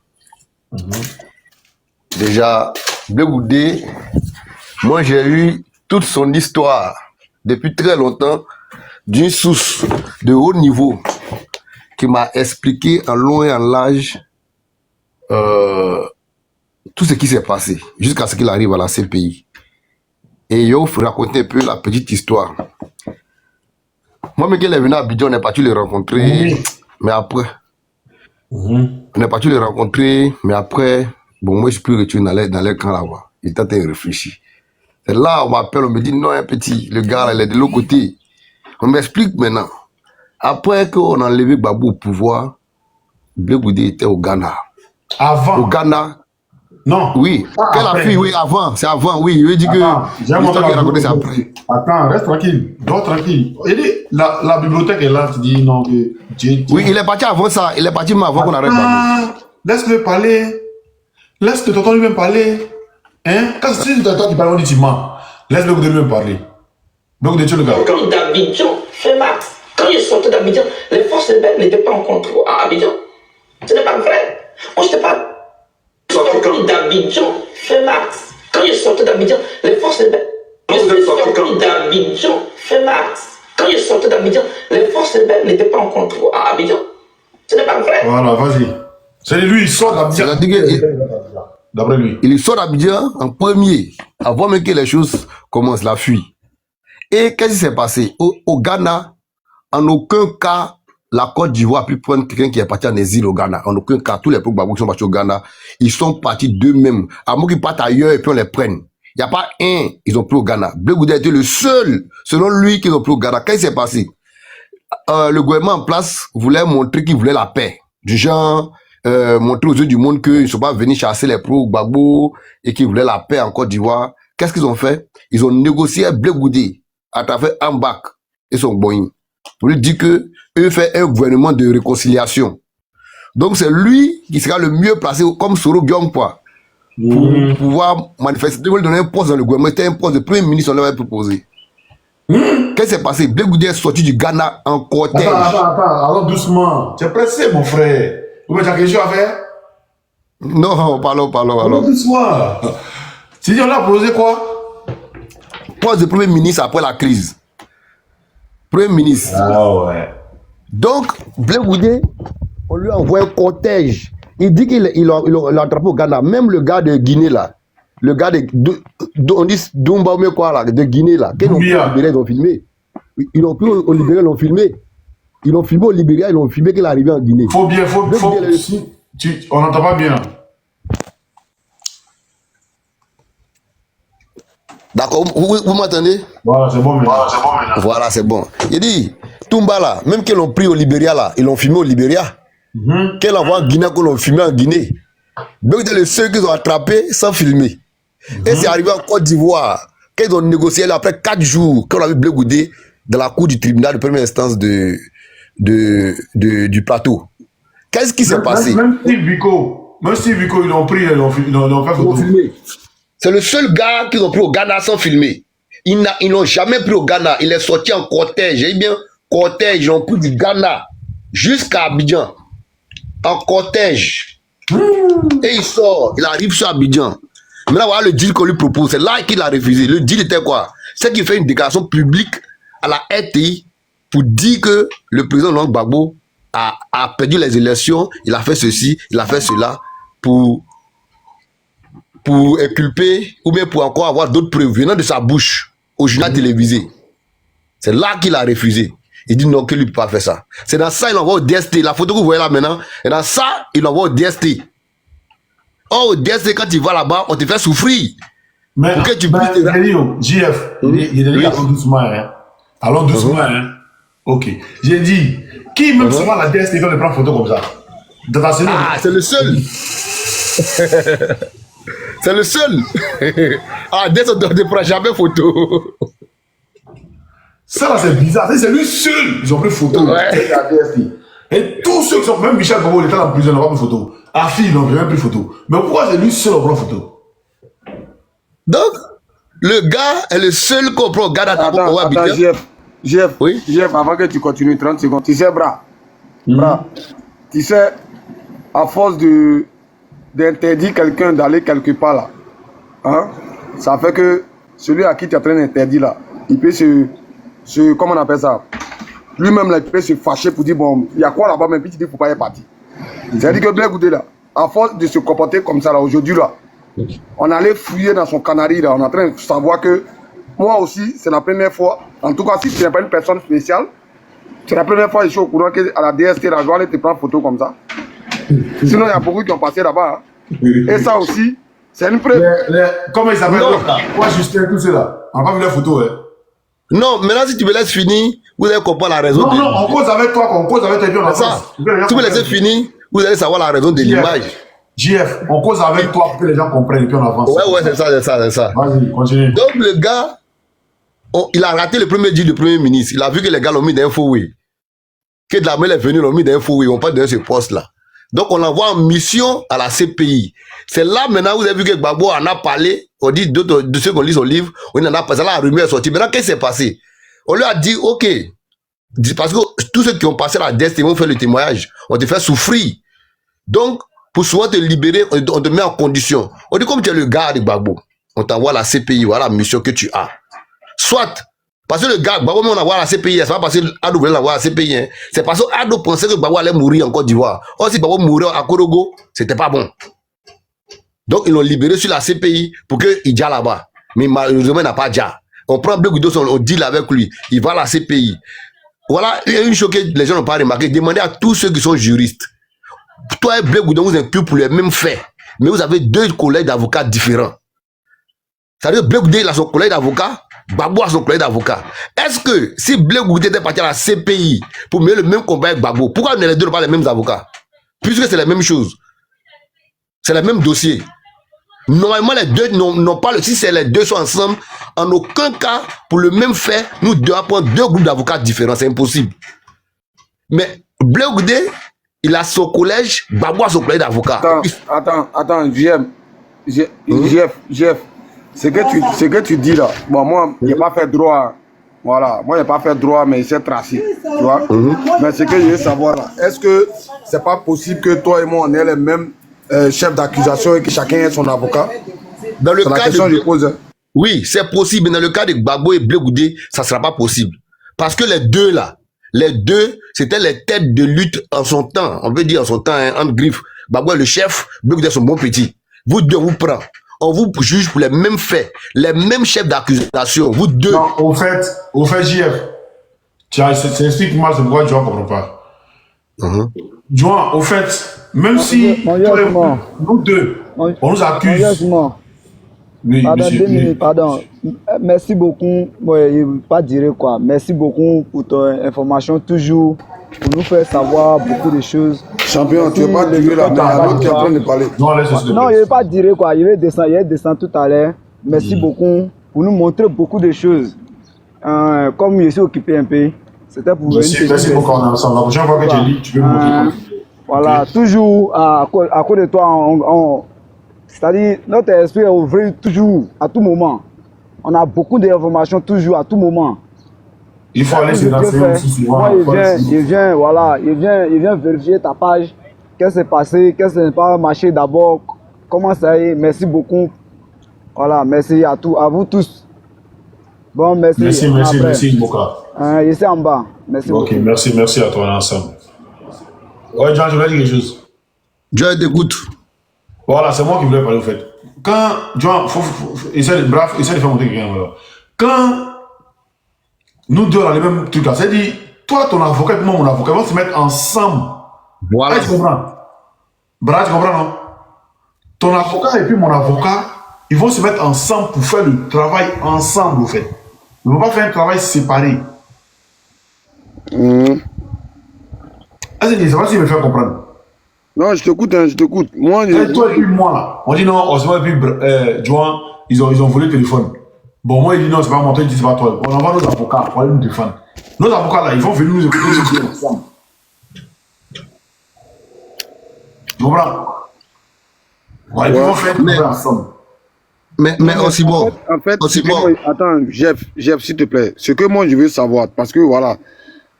Déjà, Blé Goudé, moi j'ai eu toute son histoire depuis très longtemps d'une source de haut niveau qui m'a expliqué en long et en large tout ce qui s'est passé jusqu'à ce qu'il arrive à la CPI. Et je vais vous raconter un peu la petite histoire. Moi, mais qu'il est venu à Abidjan, on n'est pas dû le rencontrer, mais après. On n'est pas dû le rencontrer, mais après, bon, moi, je suis plus retourné dans les camps là-bas. Il était en train de réfléchir. Et là, on m'appelle, on me dit, non, un petit, le gars, là, il est de l'autre côté. On m'explique maintenant. Après qu'on a enlevé Gbagbo au pouvoir, Blé Goudé était au Ghana. Avant? Au Ghana. Non. Oui. Quelle a fui, oui, avant. C'est avant, oui. Je dis que l'histoire qu'il a racontée, c'est après. Attends, reste tranquille. Dors tranquille. Il dit, la bibliothèque est là, tu dis non. Oui, il est parti avant ça. Il est parti même avant qu'on arrête Gbagbo. Laisse-le parler. Laisse que tonton lui-même parler. Hein? Quand c'est tonton qui parle, on dit tu mens. Laisse-le lui-même parler. Donc, tu le gars. Quand d'Abidjan, fin mars, quand ils sortaient d'Abidjan, les forces rebelles n'étaient pas en contrôle à Abidjan. Ce n'est pas vrai. On ne pas. Quand d'Abidjan, fin mars, quand ils sortaient d'Abidjan, les forces rebelles. D'Abidjan, fin mars, quand ils sortaient d'Abidjan, les forces rebelles n'étaient pas en contrôle à Abidjan. Ce n'est pas vrai. Voilà, vas-y. C'est lui, il sort d'Abidjan. D'après lui. Il sort d'Abidjan en premier, avant même que les choses commencent, la fuite. Et qu'est-ce qui s'est passé? Au Ghana, en aucun cas, la Côte d'Ivoire a pu prendre quelqu'un qui est parti en exil au Ghana. En aucun cas, tous les peuples qui sont partis au Ghana, ils sont partis d'eux-mêmes. À moins qu'ils partent ailleurs et puis on les prenne. Il n'y a pas un, ils ont pris au Ghana. Blé Goudé a été le seul, selon lui, qu'ils ont pris au Ghana. Qu'est-ce qui s'est passé? Le gouvernement en place voulait montrer qu'il voulait la paix. Du genre, montrer aux yeux du monde qu'ils ne sont pas venus chasser les pro-Gbagbo et qu'ils voulaient la paix en Côte d'Ivoire. Qu'est-ce qu'ils ont fait? Ils ont négocié avec Blé Goudé à travers Ambak et son Boeing pour lui dire que eux font un gouvernement de réconciliation. Donc c'est lui qui sera le mieux placé comme Soro Biongpoa pour pouvoir manifester. Ils veulent donner un poste dans le gouvernement. C'était un poste de premier ministre, on leur avait proposé. Qu'est-ce qui s'est passé? Blé Goudé est sorti du Ghana en cortège. Attends, alors doucement. Tu es pressé, mon frère. Vous mettez quelque chose à faire? Non, parlons. Alors doucement. Tu dis, on a posé quoi? Poste de premier ministre après la crise. Premier ministre. Ah ouais. Donc, Blé Goudé, on lui envoie un cortège. Il dit qu'il a attrapé au Ghana. Même le gars de Guinée, là. Le gars on dit Dumba ou quoi, là, de Guinée, là. Qu'ils ont pris au Libéria, ils ont filmé. Ils l'ont pris au Libéria, ils l'ont filmé. Ils l'ont filmé au Libéria, ils l'ont filmé qu'il est arrivé en Guinée. On n'entend pas bien. D'accord, vous m'entendez? Voilà, c'est bon maintenant. Voilà, c'est bon. Il dit, Tumba là, même qu'ils l'ont pris au Libéria là, ils l'ont filmé au Libéria. Qu'ils l'envoient en Guinée, qu'ils l'ont filmé en Guinée. Donc c'est le seul qu'ils ont attrapé sans filmer. Et c'est arrivé en Côte d'Ivoire, qu'ils ont négocié là, après 4 jours, qu'on a vu Blé Goudé dans la cour du tribunal de première instance du plateau. Qu'est-ce qui s'est passé? Même Steve Biko, ils l'ont pris, ils l'ont fait photo. C'est le seul gars qu'ils ont pris au Ghana sans filmer. Ils n'ont jamais pris au Ghana. Il est sorti en cortège. Eh bien, cortège, ils ont pris du Ghana jusqu'à Abidjan. En cortège. Et il sort, il arrive sur Abidjan. Maintenant, voilà le deal qu'on lui propose. C'est là qu'il a refusé. Le deal était quoi? C'est qu'il fait une déclaration publique à la RTI pour dire que le président Laurent Gbagbo a perdu les élections. Il a fait ceci, il a fait cela pour inculper ou bien pour encore avoir d'autres preuves venant de sa bouche au journal télévisé. C'est là qu'il a refusé. Il dit non, qu'il ne peut pas faire ça. C'est dans ça qu'il envoie au DST. La photo que vous voyez là maintenant, et dans ça, il envoie au DST. Oh, au DST, quand tu vas là-bas, on te fait souffrir. Mais, pour que tu JF, il allons doucement. Hein. Allons doucement. Hein. Ok. J'ai dit, qui même souvent la DST quand il prend photo comme ça? Dans ta cellule. Ah, c'est le seul. C'est le seul. Ah, DST ne prend jamais photo. Ça là c'est bizarre, c'est lui seul. Ils ont pris photo. Ouais. Et tous ceux qui sont, même Michel Bobo, il était en prison, ils n'ont pas pris photo. Afi, ils n'ont jamais pris photo. Mais pourquoi c'est lui seul qui prend photo? Donc, le gars est le seul qu'on prend au Ghana. Attends, Jeff, oui? Jeff, avant que tu continues 30 secondes, tu sais, Bra, tu sais, à force d'interdire quelqu'un d'aller quelque part là, hein, ça fait que celui à qui tu es en train d'interdire là, il peut comment on appelle ça? Lui-même là, il peut se fâcher pour dire bon, il y a quoi là-bas, mais puis tu dis faut pas y partir. C'est-à-dire que Blé Goudé là, à force de se comporter comme ça là, aujourd'hui là, on allait fouiller dans son canari là, on est en train de savoir que moi aussi, c'est la première fois, en tout cas si tu n'es pas une personne spéciale, c'est la première fois que je suis au courant qu'à la DST là, je vais aller te prendre photo comme ça. Sinon il y a beaucoup qui ont passé là-bas. Hein. Et ça aussi, c'est une preuve. Comment il s'appelle? Moi Justin, tout cela. On n'a pas vu la photo, hein. Non, maintenant si tu me laisses finir, vous allez comprendre la raison. Non, on cause avec toi, on cause avec toi. Si vous me laissez finir, vous allez savoir la raison de l'image. JF, on cause avec toi pour que les gens comprennent et puis on avance. Ouais, c'est ça. Vas-y, continue. Donc le gars, il a raté le premier deal du premier ministre. Il a vu que les gars l'ont mis dans un faux oui. Que de la main est venue, l'ont mis dans un faux oui. On pas donné ce poste-là. Donc on l'envoie en mission à la CPI. C'est là maintenant vous avez vu que Gbagbo en a parlé. On dit de ceux qui lit son livre, on en a passé, la rumeur est sortie. Maintenant, qu'est-ce qui s'est passé? On lui a dit, ok, parce que tous ceux qui ont passé la DST vont faire le témoignage, on te fait souffrir. Donc, pour souvent te libérer, on te met en condition. On dit, comme tu es le gars de Gbagbo, on t'envoie à la CPI, voilà la mission que tu as. Soit, parce que le gars, Gbagbo, on envoie à la CPI, c'est pas parce que Ado voulait l'envoyer à la CPI, hein. C'est parce que Ado pensait que Gbagbo allait mourir en Côte d'Ivoire. Or, si Gbagbo mourait à Korogo, c'était pas bon. Donc, ils l'ont libéré sur la CPI pour qu'il dja là-bas. Mais malheureusement, il n'a pas dja. On prend Blé Goudé, on deal avec lui. Il va à la CPI. Voilà, il y a une chose que les gens n'ont pas remarqué. Demandez à tous ceux qui sont juristes. Toi et Blé Goudé, vous inculpez pour les mêmes faits. Mais vous avez deux collègues d'avocats différents. C'est-à-dire que Blé Goudé, il a son collègue d'avocat. Gbagbo a son collègue d'avocat. Est-ce que si Blé Goudé était parti à la CPI pour mener le même combat avec Gbagbo, pourquoi les deux n'ont pas les mêmes avocats? puisque c'est la même chose. C'est le même dossier. Normalement, les deux n'ont pas le. Si les deux sont ensemble, en aucun cas, pour le même fait, nous devons prendre deux groupes d'avocats différents. C'est impossible. Mais Blé Goudé, il a son collège, Babou a son collège d'avocats. Attends, Jeff, ce que tu dis là, bon, moi, je n'ai pas fait droit. Voilà, moi, je n'ai pas fait droit, mais il s'est tracé. Tu vois? Mais ce que je veux savoir là, est-ce que c'est pas possible que toi et moi, on ait les mêmes chefs d'accusation et que chacun ait son avocat? Dans le C'est la cas question que je pose. Hein. Oui, c'est possible, mais dans le cas de Gbagbo et Blé Goudé, ça ne sera pas possible. Parce que les deux, c'était les têtes de lutte en son temps. On peut dire en son temps, hein, entre griffes. Gbagbo est le chef, Blé Goudé est son bon petit. Vous deux, vous prenez. On vous juge pour les mêmes faits, les mêmes chefs d'accusation. Vous deux. Non, au fait, JF, c'est explique-moi, c'est pourquoi Joan ne comprend pas. Joan, au fait, même si nous deux, on nous accuse. Oui, pardon, monsieur, 2 minutes, pardon. Merci beaucoup. Moi, je ne veux pas dire quoi. Merci beaucoup pour ton information, toujours pour nous faire savoir beaucoup de choses. Champion, tu ne veux pas durer là, mais à l'autre qui est en train de parler. Non, je ne veux pas dire quoi. Je vais descendre tout à l'heure. Merci beaucoup pour nous montrer beaucoup de choses. Comme je suis occupé un peu, c'était pour venir. Merci beaucoup, on est ensemble. La prochaine fois que tu es libre, tu peux me montrer. Voilà, toujours à cause de toi, c'est-à-dire notre esprit est ouvert toujours, à tout moment. On a beaucoup d'informations toujours, à tout moment. Il faut aller se renseigner aussi souvent. Moi, il vient vérifier ta page. Qu'est-ce qui s'est passé, qu'est-ce qui n'a pas marché d'abord, comment ça y est. Merci beaucoup. Voilà, merci à vous tous. Bon, merci. Merci, Boka. Ici en bas. Merci beaucoup. Ok, merci à toi, ensemble. Ouais, Jean, je voulais dire quelque chose. Je t'écoute. Voilà, c'est moi qui voulais parler au fait. Quand, Jean, essaie de faire monter quelqu'un. Voilà. Quand nous deux, on a les mêmes trucs là, c'est-à-dire, toi, ton avocat et moi, mon avocat, vont se mettre ensemble. Voilà. Ah, tu comprends? Brad, tu comprends, non? Ton avocat et puis mon avocat, ils vont se mettre ensemble pour faire le travail ensemble, au fait. Ils ne vont pas faire un travail séparé. Ah, c'est pas si je me fais comprendre. Non, je t'écoute. Moi, toi et puis moi, là, on dit non, Osman et puis Joan, ils ont volé le téléphone. Bon, moi, il dit non, c'est pas moi, toi, il dit c'est pas toi. On envoie nos avocats pour aller nous défendre. Nos avocats, là, ils vont venir nous écouter ensemble. Tu comprends? Ouais, ils vont faire tout ensemble. Mais aussi bon. En fait, attends, Jeff, s'il te plaît. Ce que moi, je veux savoir, parce que voilà,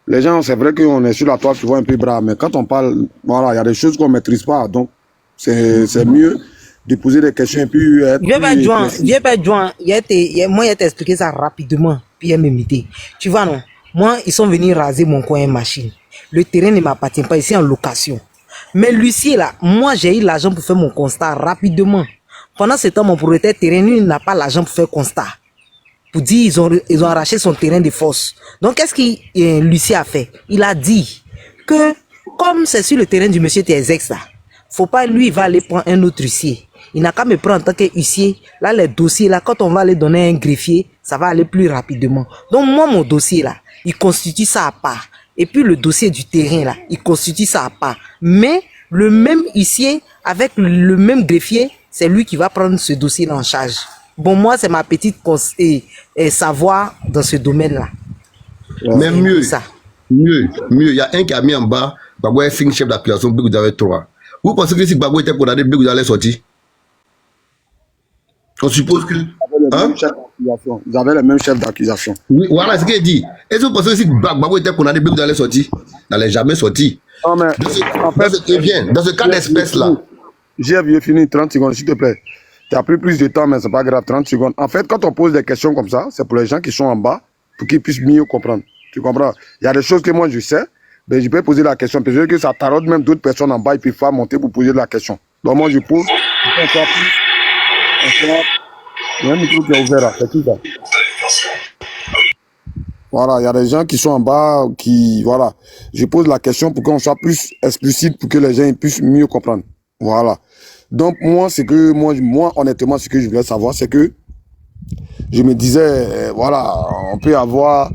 les gens, c'est vrai qu'on est sur la toile souvent un peu bras, mais quand on parle, voilà, il y a des choses qu'on ne maîtrise pas. Donc, c'est mieux de poser des questions et puis Viens pas joindre. Moi, je t'ai expliqué ça rapidement, puis il m'a imité. Tu vois, non? Moi, ils sont venus raser mon coin machine. Le terrain ne m'appartient pas, ici en location. Mais l'huissier, là, moi, j'ai eu l'argent pour faire mon constat rapidement. Pendant ce temps, mon propriétaire terrain, lui, il n'a pas l'argent pour faire constat. Pour dire ils ont arraché son terrain de force. Donc, qu'est-ce que l'huissier a fait? Il a dit que, comme c'est sur le terrain du monsieur Tezex, là, faut pas, lui, il va aller prendre un autre huissier. Il n'a qu'à me prendre en tant qu'huissier. Là, les dossiers, là, quand on va les donner à un greffier, ça va aller plus rapidement. Donc, moi, mon dossier, là, il constitue ça à part. Et puis, le dossier du terrain, là, il constitue ça à part. Mais, le même huissier, avec le même greffier, c'est lui qui va prendre ce dossier-là en charge. Bon, moi, c'est ma petite savoir dans ce domaine-là. Mais mieux, il y a un qui a mis en bas, Gbagbo est 5 chefs d'accusation, Blé Goudé avait 3. Vous pensez que si Gbagbo était condamné, Blé Goudé allait sortir? On suppose que... Ils avaient les mêmes chefs d'accusation. Oui, voilà ce qu'il dit. Est-ce que vous pensez que si Gbagbo était condamné, Blé Goudé allait sortir? Il n'allait jamais sortir. Non, mais dans ce cas d'espèce-là. J'ai fini 30 secondes, s'il te plaît. Tu as pris plus de temps, mais c'est pas grave, 30 secondes. En fait, quand on pose des questions comme ça, c'est pour les gens qui sont en bas, pour qu'ils puissent mieux comprendre. Tu comprends? Il y a des choses que moi je sais, mais je peux poser la question. Peut-être que ça taraude même d'autres personnes en bas, ils peuvent pas monter pour poser la question. Donc moi je pose, il y a un micro qui est ouvert là, c'est tout ça. Voilà, il y a des gens qui sont en bas, voilà. Je pose la question pour qu'on soit plus explicite, pour que les gens puissent mieux comprendre. Voilà. Donc, moi, honnêtement, ce que je voulais savoir, c'est que je me disais, voilà, on peut avoir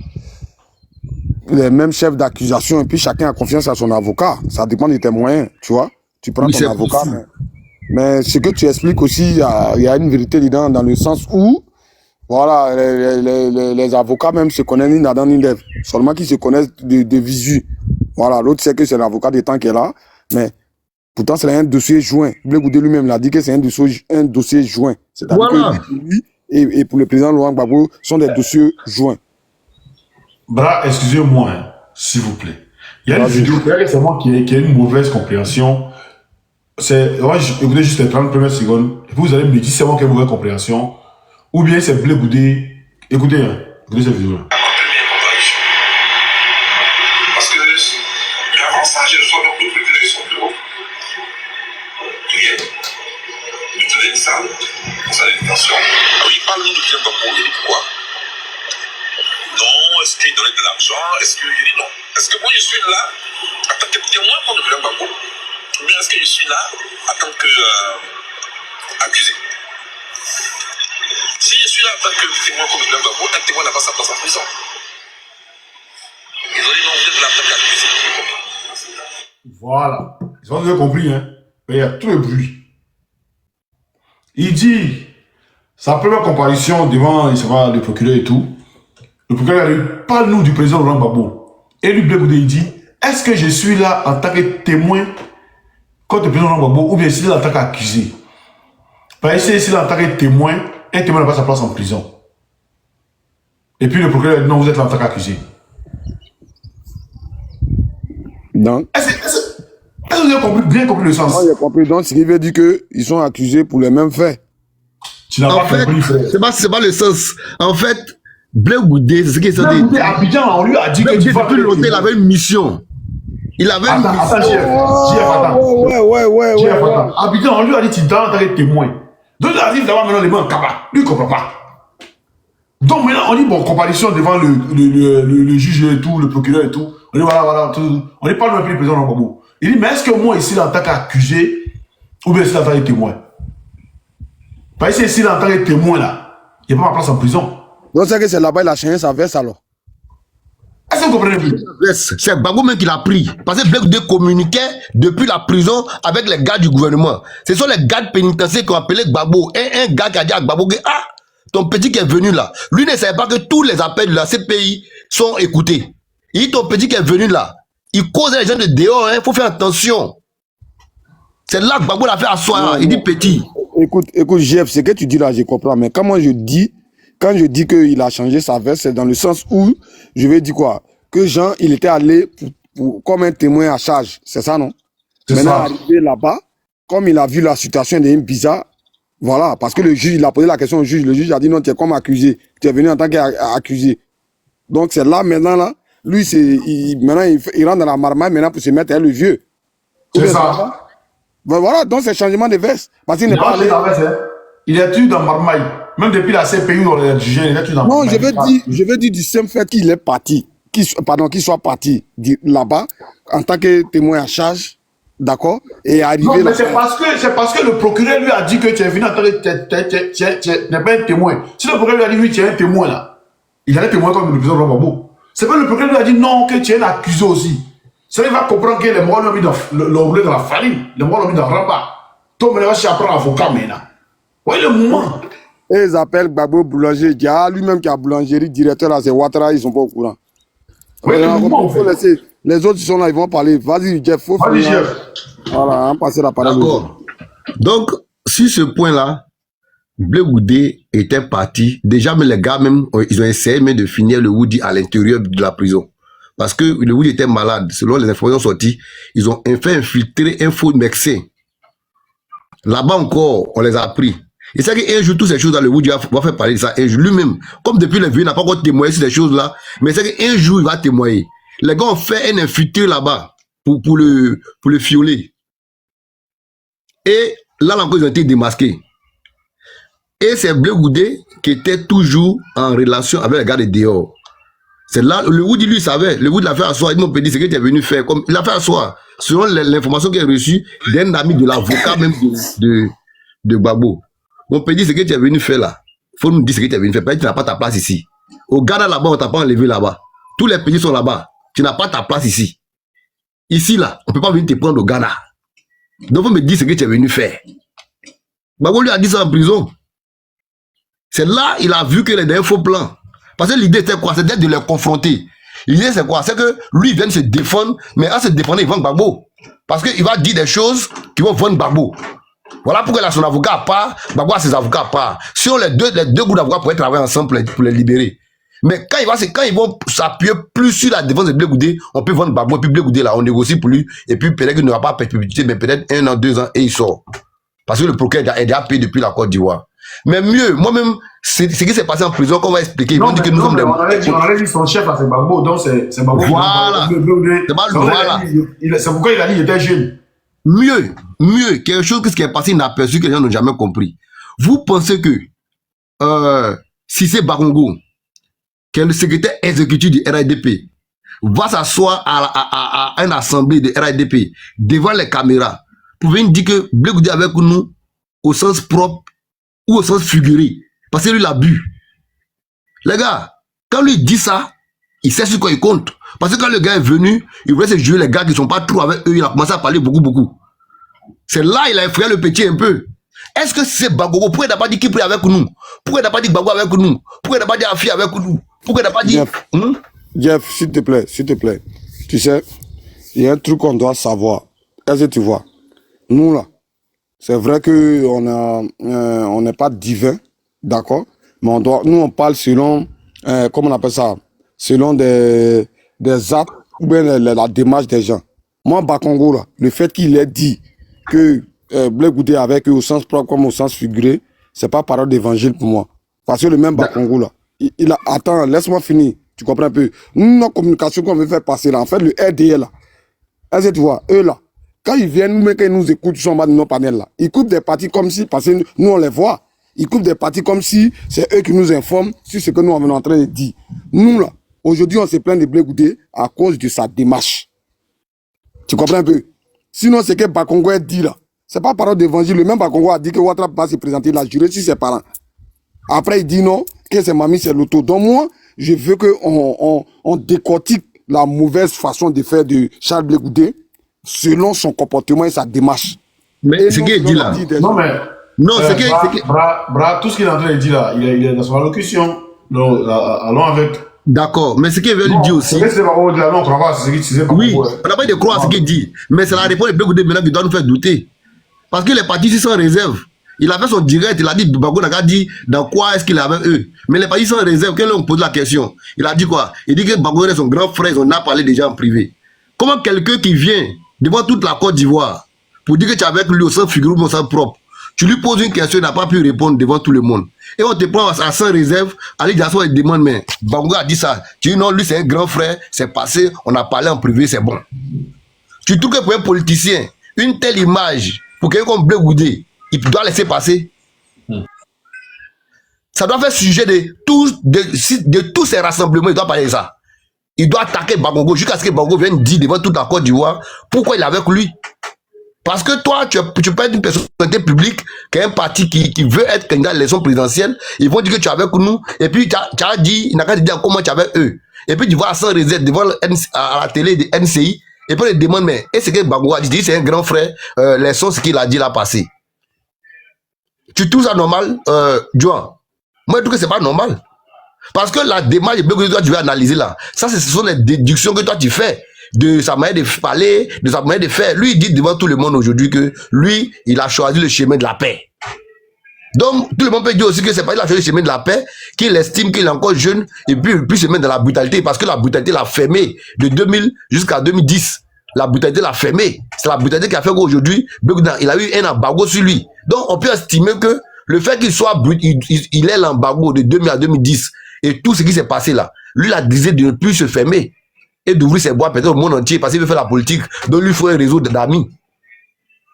les mêmes chefs d'accusation et puis chacun a confiance à son avocat. Ça dépend de tes moyens, tu vois. tu prends Oui, ton c'est avocat. possible. Mais ce que tu expliques aussi, il y a une vérité dedans, dans le sens où, voilà, les avocats même se connaissent ni d'Adam ni d'Ève. Seulement qu'ils se connaissent de visu. Voilà, l'autre sait que c'est l'avocat des temps qui est là, mais pourtant c'est un dossier joint. Blé Goudé lui-même l'a dit que c'est un dossier joint. C'est-à-dire Voilà. que lui et pour le président Laurent Gbagbo sont des dossiers joints. Bra, excusez-moi, hein, s'il vous plaît. Il y a une vidéo, c'est moi qui a une mauvaise compréhension. Écoutez juste les 30 premières secondes, et puis vous allez me dire si c'est moi qui ai une mauvaise compréhension, ou bien c'est Blé Goudé. Écoutez, hein, écoutez cette vidéo-là. Parce que, mais avant ça, je reçois donc d'autres procureurs de son bureau. Qui viennent me donner ça, ça a l'intention. Ah oui, parle-nous de Pierre Gbagbo, il dit pourquoi? Non, est-ce qu'il donnait de l'argent? Est-ce qu'il dit non? Est-ce que moi je suis là en tant que témoin contre Pierre Gbagbo? Ou bien est-ce que je suis là en tant que accusé? Si je suis là en tant que témoin contre Pierre Gbagbo, un témoin n'a pas sa place en prison. Ils ont dit non, vous êtes là en tant qu'accusé. Voilà. Je pense que vous avez compris, hein. Mais il y a tout le bruit. Il dit, sa première comparution devant le procureur et tout, le procureur a dit, parle-nous du président Laurent Gbagbo. Et lui, Blé Goudé, il dit, est-ce que je suis là en tant que témoin contre le président Laurent Gbagbo ou bien s'il est là en tant qu'accusé? Parce que s'il est là en tant que témoin, un témoin n'a pas sa place en prison. Et puis le procureur a dit, non, vous êtes là en tant qu'accusé. Donc, Est-ce que vous avez bien compris le sens? moi j'ai compris. Donc, ce qui veut dire qu'ils sont accusés pour les mêmes faits. Tu n'as En pas fait, compris, frère. c'est pas le sens. En fait, Blé Goudé, c'est ce qu'il s'est Blé dit. Goudé, Abidjan, on lui a dit Blé que Goudé, tu vas depuis longtemps, il avait une mission. Il avait une mission. Attends, JF, Ouais. Abidjan, on lui a dit, tu dois en tant que témoin. Donc, il arrive d'avoir maintenant les mains en cabas. Lui, il ne comprend pas. Donc, maintenant, on dit, bon, comparution devant le juge et tout, le procureur et tout. On dit, voilà, tout. On dit, pas le président Laurent Gbagbo. Il dit, mais est-ce que moi, ici, là, en tant qu'accusé, ou bien ici, là, en tant que témoin? Parce que ici, là, en tant que témoin, là, il n'y a pas ma place en prison. Donc, c'est que c'est là-bas, il a changé sa veste alors. Est-ce que vous comprenez plus? C'est Gbagbo même qui l'a pris. Parce que Blé Goudé communiquait depuis la prison avec les gars du gouvernement. Ce sont les gars pénitentiaires qui ont appelé Gbagbo. Un gars qui a dit à Gbagbo que, ah, ton petit qui est venu là. Lui ne savait pas que tous les appels de la CPI sont écoutés. Il dit, ton petit qui est venu là. Il cause les gens de dehors, il faut faire attention. C'est là que Gbagbo l'a fait asseoir. Il dit petit. Écoute, JF, ce que tu dis là, je comprends. Mais quand je dis qu'il a changé sa veste, c'est dans le sens où, je vais dire quoi? Que Jean, il était allé comme un témoin à charge. C'est ça, non? Maintenant, arrivé là-bas, comme il a vu la situation de bizarre, voilà, parce que le juge, il a posé la question au juge. Le juge a dit non, tu es comme accusé. Tu es venu en tant qu'accusé. Donc, c'est là, maintenant, là, lui, maintenant, il rentre dans la marmaille maintenant pour se mettre avec le vieux. C'est ça. Ben voilà, donc c'est changement de veste. Parce qu'il n'est pas allé. Il est tué dans Marmaille. Même depuis la CPI, on l'a jugé, il est tué dans Marmaille. Non, je veux dire du simple fait qu'il est parti. Qu'il soit parti là-bas en tant que témoin à charge, d'accord, et arrivé là. Non, mais c'est parce que le procureur lui a dit que tu es venu en tant que tu n'es pas un témoin. Si le procureur lui a dit oui, tu es un témoin là, il allait témoin comme le président Laurent Gbagbo. C'est que le procureur lui a dit non, que tu es un accusé aussi. Ça il va comprendre que les morts l'ont mis dans la farine, les morts l'ont mis dans le rabat. Toi, maintenant, tu apprends avocat maintenant. Oui, le moment. Et ils appellent Gbagbo boulanger. Il y a lui-même qui a boulangerie, directeur là, c'est Ouattara, ils sont pas au courant. Oui, faut laisser. Les autres, ils sont là, ils vont parler. Vas-y, Jeff, faut Vas-y, Jeff. Voilà, on passe la parole. D'accord. Donc, sur ce point-là, Blé Goudé était parti. Déjà, mais les gars, même, ils ont essayé même de finir le Woody à l'intérieur de la prison. Parce que le Woody était malade. Selon les informations sorties, ils ont fait infiltrer un faux médecin. Là-bas encore, on les a pris. Et c'est qu'un jour, toutes ces choses-là, le Woody va faire parler de ça. Un jour, lui-même, comme depuis le vieux, il n'a pas encore témoigné sur ces choses-là, mais c'est qu'un jour, il va témoigner. Les gars ont fait un infiltré là-bas pour le fioler. Et là, encore, ils ont été démasqués. Et c'est Blé Goudé qui était toujours en relation avec les gars de dehors. C'est là, le Woody lui savait, le Woody l'a fait asseoir, il m'a dit ce que tu es venu faire, comme il l'a fait asseoir, selon l'information qu'il a reçue d'un ami de l'avocat même de Gbagbo. Mon pédit, ce que tu es venu faire là, il faut nous dire ce que tu es venu faire, parce que tu n'as pas ta place ici. Au Ghana là-bas, on t'a pas enlevé là-bas. Tous les pédits sont là-bas, tu n'as pas ta place ici. Ici là, on ne peut pas venir te prendre au Ghana. Donc, vous me dites ce que tu es venu faire. Gbagbo lui a dit ça en prison. C'est là il a vu que les derniers faux plans. Parce que l'idée c'était quoi? C'était de les confronter. L'idée c'est quoi? C'est que lui il vient se défendre, mais en se défendant, il vend Gbagbo. Parce qu'il va dire des choses qui vont vendre Gbagbo. Voilà pourquoi il a son avocat à part, Gbagbo a ses avocats à part. Si on les deux groupes d'avocats pourraient travailler ensemble pour les libérer. Mais quand ils vont s'appuyer plus sur la défense de Blé Goudé, on peut vendre Gbagbo, et puis Blé Goudé là, on négocie pour lui, et puis peut-être qu'il n'aura pas perpétuité, mais peut-être 1 an, 2 ans, et il sort. Parce que le procureur est déjà payé depuis la Côte d'Ivoire. Mais mieux, moi-même, ce qui s'est passé en prison, qu'on va expliquer. Ils vont dire que nous sommes des... On allait dire son chef, c'est Gbagbo, donc c'est Gbagbo. Voilà. C'est pourquoi il a dit qu'il était jeune. Mieux, quelque chose qui est passé inaperçu que les gens n'ont jamais compris. Vous pensez que Cissé Bakongo, qui est le secrétaire exécutif du RADP, va s'asseoir à une assemblée de RADP devant les caméras pour venir dire que Blé Goudé est avec nous au sens propre ou au sens figuré, parce que lui, il a bu. Les gars, quand lui dit ça, il sait sur quoi il compte. Parce que quand le gars est venu, il voulait se jouer les gars qui ne sont pas trop avec eux, il a commencé à parler beaucoup. C'est là il a effrayé le petit un peu. Est-ce que c'est Gbagbo? Pourquoi il n'a pas dit qui prie avec nous? Pourquoi il n'a pas dit Gbagbo avec nous? Pourquoi il n'a pas dit Afi avec nous? Pourquoi il n'a pas dit... Jeff, s'il te plaît. Tu sais, il y a un truc qu'on doit savoir. Est-ce que tu vois? Nous là, c'est vrai qu'on n'est pas divin, d'accord? Mais nous on parle selon, comment on appelle ça? Selon des actes ou bien la démarche des gens. Moi, Bakongo là, le fait qu'il ait dit que Blé Goudé avec eux au sens propre comme au sens figuré, c'est pas parole d'évangile pour moi. Parce que le même Bakongo là, il a... Attends, laisse-moi finir. Tu comprends un peu? Nous, notre communication qu'on veut faire passer là, en fait, le RDL là, est-ce que tu vois, eux là, quand ils viennent, quand ils nous écoutent, ils sont en bas de nos panels là, ils coupent des parties comme si, parce que nous on les voit, ils coupent des parties comme si c'est eux qui nous informent sur ce que nous on est en train de dire. Nous là, aujourd'hui on se plaint de Blé Goudé à cause de sa démarche. Tu comprends un peu? Sinon, ce que Bakongo a dit là, c'est pas parole d'évangile. Le même Bakongo a dit que Ouattara va se présenter là, jurer sur ses parents. Après, il dit non, que c'est mamie, c'est l'auto. Donc moi, je veux qu'on décortique la mauvaise façon de faire de Charles Blé Goudé selon son comportement et sa démarche. Mais ce qu'il dit là... Non, mais... Non, c'est que... Bra, tout ce qu'il est en train de dire là, il est dans son allocution. Donc, allons avec... D'accord, mais ce qu'il veut dire aussi... Oui, on n'a pas de croire à ce qu'il dit. Mais c'est la réponse de Blé Goudé maintenant qui doit nous faire douter. Parce qu'il est parti sans réserve. Il a fait son direct, il a dit, Gbagbo n'a pas dit dans quoi est-ce qu'il est avec eux. Mais il est parti sans réserve. Quand on pose la question, il a dit quoi? Il dit que Gbagbo est son grand frère, on a parlé déjà en privé. Comment quelqu'un qui vient devant toute la Côte d'Ivoire pour dire que tu es avec lui au sens figuré ou au sens propre, tu lui poses une question, il n'a pas pu répondre devant tout le monde. Et on te prend à sans réserve, Ali Diasso il demande, mais Gbagbo a dit ça. Tu dis non, lui c'est un grand frère, c'est passé, on a parlé en privé, c'est bon. Tu trouves que pour un politicien, une telle image, pour quelqu'un comme Blé Goudé, il doit laisser passer. Ça doit faire sujet de tous ces rassemblements, il doit parler de ça. Il doit attaquer Bakongo jusqu'à ce que Bakongo vienne dire devant toute la Côte d'Ivoire pourquoi il est avec lui. Parce que toi, tu peux être une personnalité publique qui a un parti qui veut être candidat à l'élection présidentielle. Ils vont dire que tu es avec nous. Et puis, tu as dit, il n'a qu'à te dire comment tu es avec eux. Et puis, tu vas sans réserve devant à la télé de NCI. Et puis, il demande, mais est-ce que Bakongo a dit, c'est un grand frère, laissons ce qu'il a dit là passer. Tu trouves ça normal, Joan? Moi, je trouve que c'est pas normal. Parce que la démarche que toi, tu veux analyser là, ça, ce sont les déductions que toi, tu fais de sa manière de parler, de sa manière de faire. Lui, il dit devant tout le monde aujourd'hui que lui, il a choisi le chemin de la paix. Donc, tout le monde peut dire aussi que c'est pas il a choisi le chemin de la paix, qu'il estime qu'il est encore jeune, et puis se met dans la brutalité, parce que la brutalité l'a fermé de 2000 jusqu'à 2010. La brutalité l'a fermé. C'est la brutalité qui a fait qu'aujourd'hui, il a eu un embargo sur lui. Donc, on peut estimer que le fait qu'il soit il est l'embargo de 2000 à 2010, et tout ce qui s'est passé là, lui, il a décidé de ne plus se fermer et d'ouvrir ses bois peut-être au monde entier parce qu'il veut faire la politique. Donc, lui, il faut un réseau d'amis.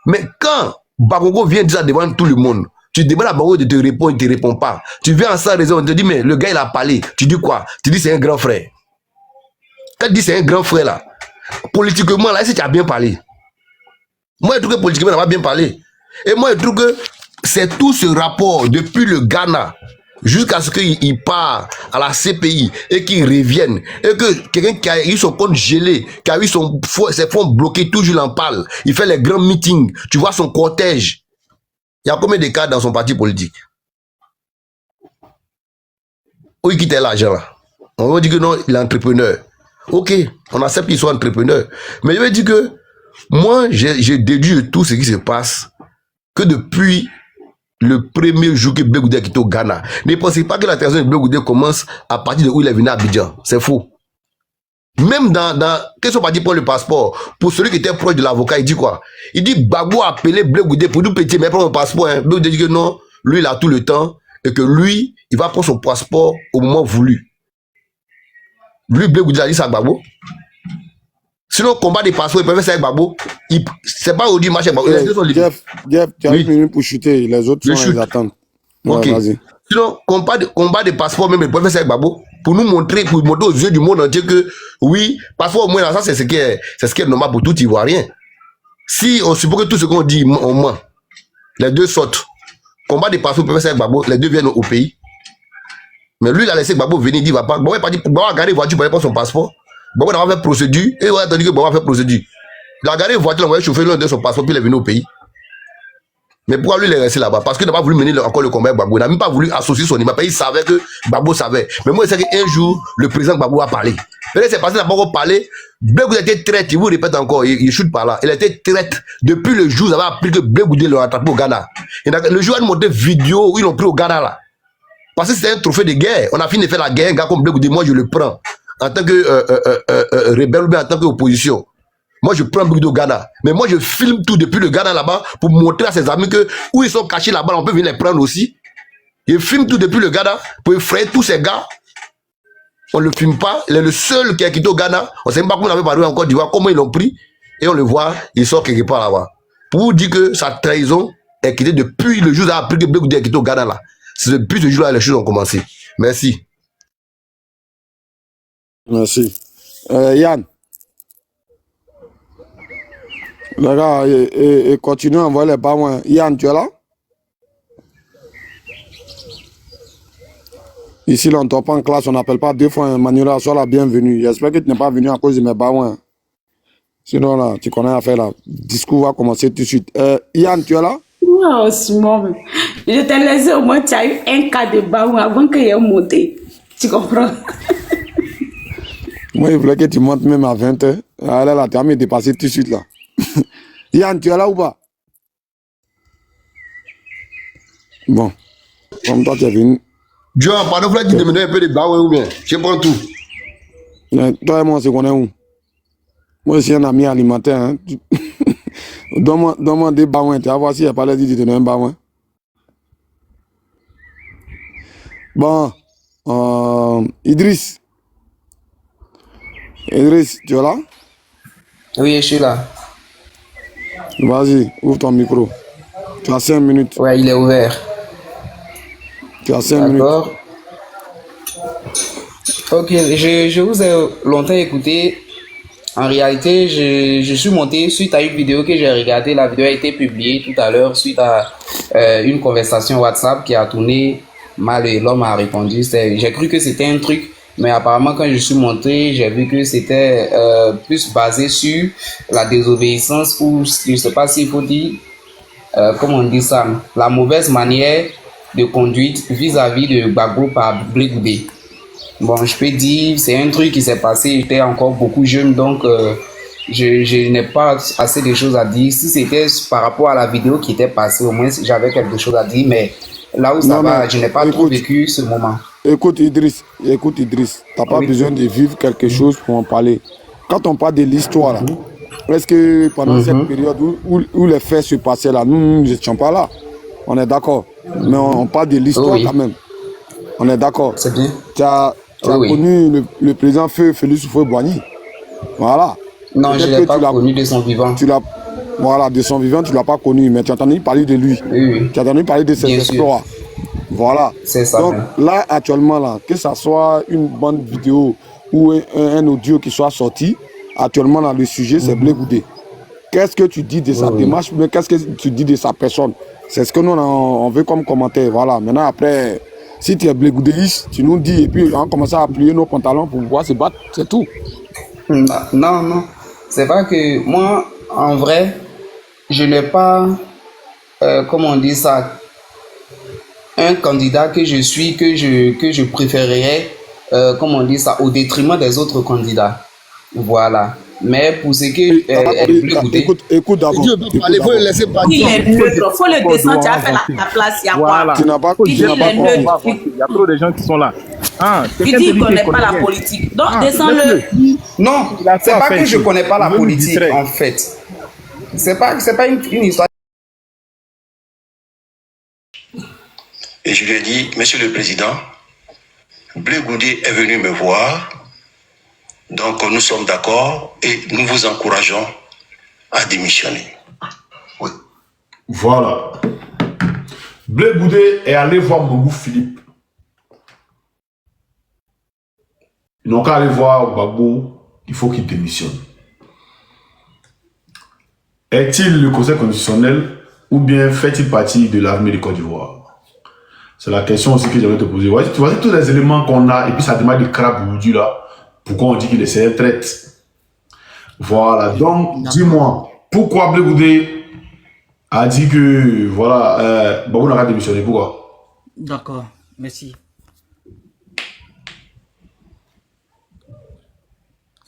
Mais quand Bakongo vient dire ça devant tout le monde, tu demandes à Bakongo de te répondre, il ne te répond pas. Tu viens en sans raison, on te dit, mais le gars, il a parlé. Tu dis quoi? Tu dis, c'est un grand frère. Quand tu dis, c'est un grand frère là, politiquement, là, est-ce que tu as bien parlé? Moi, je trouve que politiquement, on n'a pas bien parlé. Et moi, je trouve que c'est tout ce rapport depuis le Ghana jusqu'à ce qu'il part à la CPI et qu'il revienne, et que quelqu'un qui a eu son compte gelé, qui a eu ses fonds bloqués, toujours il en parle, il fait les grands meetings, tu vois son cortège. Il y a combien de cas dans son parti politique? Où il quittait l'argent là? On va dire que non, il est entrepreneur. Ok, on accepte qu'il soit entrepreneur. Mais je veux dire que moi, j'ai déduit de tout ce qui se passe que depuis le premier jour que Blé Goudé a quitté au Ghana. Ne pensez pas que la transaction de Blé Goudé commence à partir de où il est venu à Abidjan. C'est faux. Même qu'est-ce qu'on va dire pour le passeport? Pour celui qui était proche de l'avocat, il dit quoi? Il dit Gbagbo a appelé Blé Goudé pour nous péter, mais prendre son passeport. Hein. Blé Goudé dit que non, lui il a tout le temps et que lui, il va prendre son passeport au moment voulu. Lui, Blé Goudé a dit ça à Gbagbo. Sinon, combat des passeports, il peut faire ça avec Gbagbo. C'est pas aujourd'hui marché avec Gbagbo. Jeff, tu as une minute pour chuter. Les autres sont les attendent. Ok. Ouais, sinon, combat des passeports, même, il peut faire ça avec Gbagbo. Pour nous montrer, pour montrer aux yeux du monde entier que, oui, passeport au moins, ça, c'est ce qui est normal pour tout Ivoirien. Si on suppose que tout ce qu'on dit, on ment, les deux sortent. Combat des passeports, il peut faire ça avec Gbagbo. Les deux viennent au pays. Mais lui, il a laissé Gbagbo venir, il dit, il va pas. Gbagbo a gardé la voiture pour aller prendre son passeport. Bon, on a fait procédure, et on a attendu que bon, on a fait procédure. Il a gardé une voiture, on a chauffé l'un de son passeport, puis il est venu au pays. Mais pourquoi lui, il est resté là-bas? Parce qu'il n'a pas voulu mener encore le combat avec Gbagbo. Il n'a même pas voulu associer son image. Il savait que Gbagbo savait. Mais moi, je sais qu'un jour, le président Gbagbo a parlé. Et là, c'est passé d'abord parler. Blé Goudé était traite, il vous répète encore, il chute par là. Il était traite depuis le jour où ils avaient appris que Blé Goudé l'a attrapé au Ghana. Et le jour où il a montré vidéo où ils l'ont pris au Ghana là. Parce que c'était un trophée de guerre. On a fini de faire la guerre, un gars comme Blé Goudé, moi je le prends. En tant que rebelle ou bien en tant qu'opposition. Moi, je prends Blé Goudé au Ghana. Mais moi, je filme tout depuis le Ghana là-bas pour montrer à ses amis que où ils sont cachés là-bas, on peut venir les prendre aussi. Je filme tout depuis le Ghana pour effrayer tous ces gars. On ne le filme pas. Il est le seul qui a quitté au Ghana. On ne sait même pas comment on avait parlé encore d'Ivoire, comment ils l'ont pris. Et on le voit, il sort quelque part là-bas. Pour vous dire que sa trahison est quittée depuis le jour où il a appris que Blé Goudé a quitté au Ghana là. C'est depuis ce jour-là que les choses ont commencé. Merci. Merci. Yann. Les gars, et continuez à envoyer les pas moins. Yann, tu es là? Ici, là, on ne t'entend pas en classe, on n'appelle pas deux fois Manuela, sois la bienvenue. J'espère que tu n'es pas venu à cause de mes baouins. Sinon, là, tu connais l'affaire, là. Le discours va commencer tout de suite. Yann, tu es là? Non, Simon, je t'ai laissé au moins, tu as eu un cas de baouin avant qu'il y ait monté. Tu comprends? Moi, il voulait que tu montes même à 20h. Ah, là, tu as mis dépassé tout de suite, là. Yann, tu es là ou pas? Bon. Comme toi, tu es venu. John, pardon, vous tu demandais un peu de baouin ou bien? Je prends tout. Toi et moi, on se connaît où? Moi, je suis un ami alimentaire. Hein. Donne-moi des baouins. Tu vas voir si il n'y a pas l'air de te donner un baouin. Bon. Idriss. Idriss, tu es là? Oui, je suis là. Vas-y, ouvre ton micro. Tu as 5 minutes. Ouais, il est ouvert. Tu as 5 minutes. D'accord. Ok, je vous ai longtemps écouté. En réalité, je suis monté suite à une vidéo que j'ai regardée. La vidéo a été publiée tout à l'heure suite à une conversation WhatsApp qui a tourné mal et l'homme a répondu. J'ai cru que c'était un truc. Mais apparemment, quand je suis monté, j'ai vu que c'était plus basé sur la désobéissance ou je ne sais pas s'il faut dire, comment on dit ça, la mauvaise manière de conduite vis-à-vis de Gbagbo par Blé Goudé. Bon, je peux dire, c'est un truc qui s'est passé, j'étais encore beaucoup jeune, donc je n'ai pas assez de choses à dire. Si c'était par rapport à la vidéo qui était passée, au moins j'avais quelque chose à dire, mais là où ça va, je n'ai pas trop vécu ce moment. Écoute Idriss, t'as pas besoin de vivre quelque chose pour en parler. Quand on parle de l'histoire, est-ce que pendant cette période où les faits se passaient là, nous n'étions pas là, on est d'accord. Mais on parle de l'histoire quand même. On est d'accord. C'est bien. Tu as connu le président Félix Houphouët-Boigny. Voilà. Non, je ne l'ai pas connu de son vivant. Voilà, de son vivant, tu ne l'as pas connu, mais tu as entendu parler de lui. Oui. Tu as entendu parler de ses exploits. Voilà. C'est ça. Donc là, actuellement, là, que ça soit une bonne vidéo ou un audio qui soit sorti, actuellement, là, le sujet, c'est Blé Goudé. Qu'est-ce que tu dis de sa démarche, mais qu'est-ce que tu dis de sa personne? C'est ce que nous, on veut comme commentaire. Voilà. Maintenant, après, Si tu es blégoudéiste, tu nous dis et puis on commence à plier nos pantalons pour pouvoir se battre, c'est tout. Non. C'est pas que moi, en vrai, je n'ai pas, comment on dit ça, un candidat que je suis, que je préférerais, comment on dit ça, au détriment des autres candidats. Voilà. Mais pour ce qui est écoute d'abord. Il faut le laisser parler. Il est neutre, il faut le descendre, tu as fait la place, il y a quoi? Tu n'as pas Il dit il est neutre. Il y a trop de gens qui sont là. Il dit qu'il ne connaît pas la politique. Donc descends-le. Non, c'est pas que je ne connais pas la politique, en fait. C'est pas une histoire. Et je lui ai dit, Monsieur le Président, Blé Goudé est venu me voir. Donc nous sommes d'accord et nous vous encourageons à démissionner. Oui. Voilà. Blé Goudé est allé voir Mbongo Philippe. Ils n'ont qu'à aller voir Gbagbo, il faut qu'il démissionne. Est-il le Conseil constitutionnel ou bien fait-il partie de l'armée de Côte d'Ivoire? C'est la question aussi que j'aimerais te poser. Tu vois, tous les éléments qu'on a et puis ça demande de crabe aujourd'hui là. Pourquoi on dit qu'il est un traite? Voilà, donc dis-moi, pourquoi Blé Goudé a dit que, voilà, Gbagbo n'a pas démissionné, pourquoi? D'accord, merci.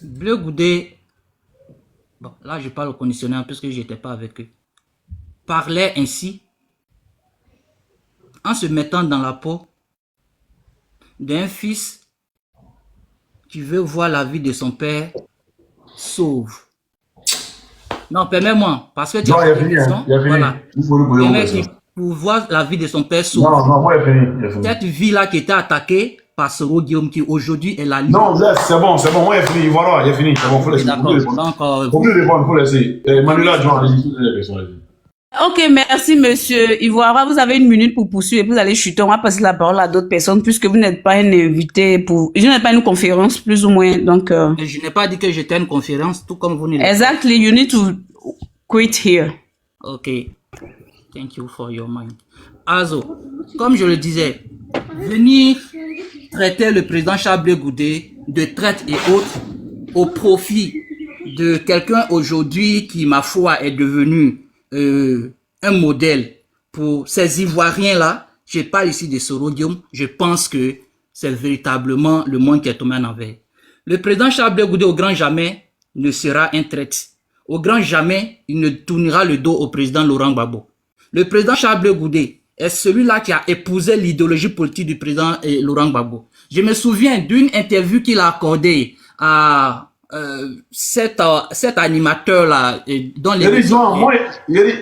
Blé Goudé, bon, là je parle au conditionnel puisque je n'étais pas avec eux, parlait ainsi en se mettant dans la peau d'un fils qui veut voir la vie de son père sauve. Non, permets-moi, parce que tu as une question. Voilà. Pour voir la vie de son père sauve. Non, moi, il a fini. Cette vie-là qui était attaquée par Soro Guillaume, qui aujourd'hui est la ligne. Non, c'est bon, moi, il a fini. Voilà, il a fini. C'est bon, il faut laisser. D'accord, donc... il faut laisser. Manuela, Jean, allez-y. Ok, merci monsieur Ivoire. Vous avez 1 minute pour poursuivre et vous allez chuter. On va passer la parole à d'autres personnes puisque vous n'êtes pas un invité pour... Je n'ai pas une conférence plus ou moins, donc... Je n'ai pas dit que j'étais une conférence, tout comme vous ne l'avez. Exactly, you need to quit here. Ok, thank you for your mind. Also, comme je le disais, venir traiter le président Charles Blé Goudé de traite et autres au profit de quelqu'un aujourd'hui qui, ma foi, est devenu un modèle pour ces Ivoiriens-là. Je parle ici de Soro Guillaume. Je pense que c'est véritablement le monde qui est tombé en envers. Le président Charles Blé Goudé, au grand jamais, ne sera un traître. Au grand jamais, il ne tournera le dos au président Laurent Gbagbo. Le président Charles Blé Goudé est celui-là qui a épousé l'idéologie politique du président Laurent Gbagbo. Je me souviens d'une interview qu'il a accordée à cet animateur-là dans les...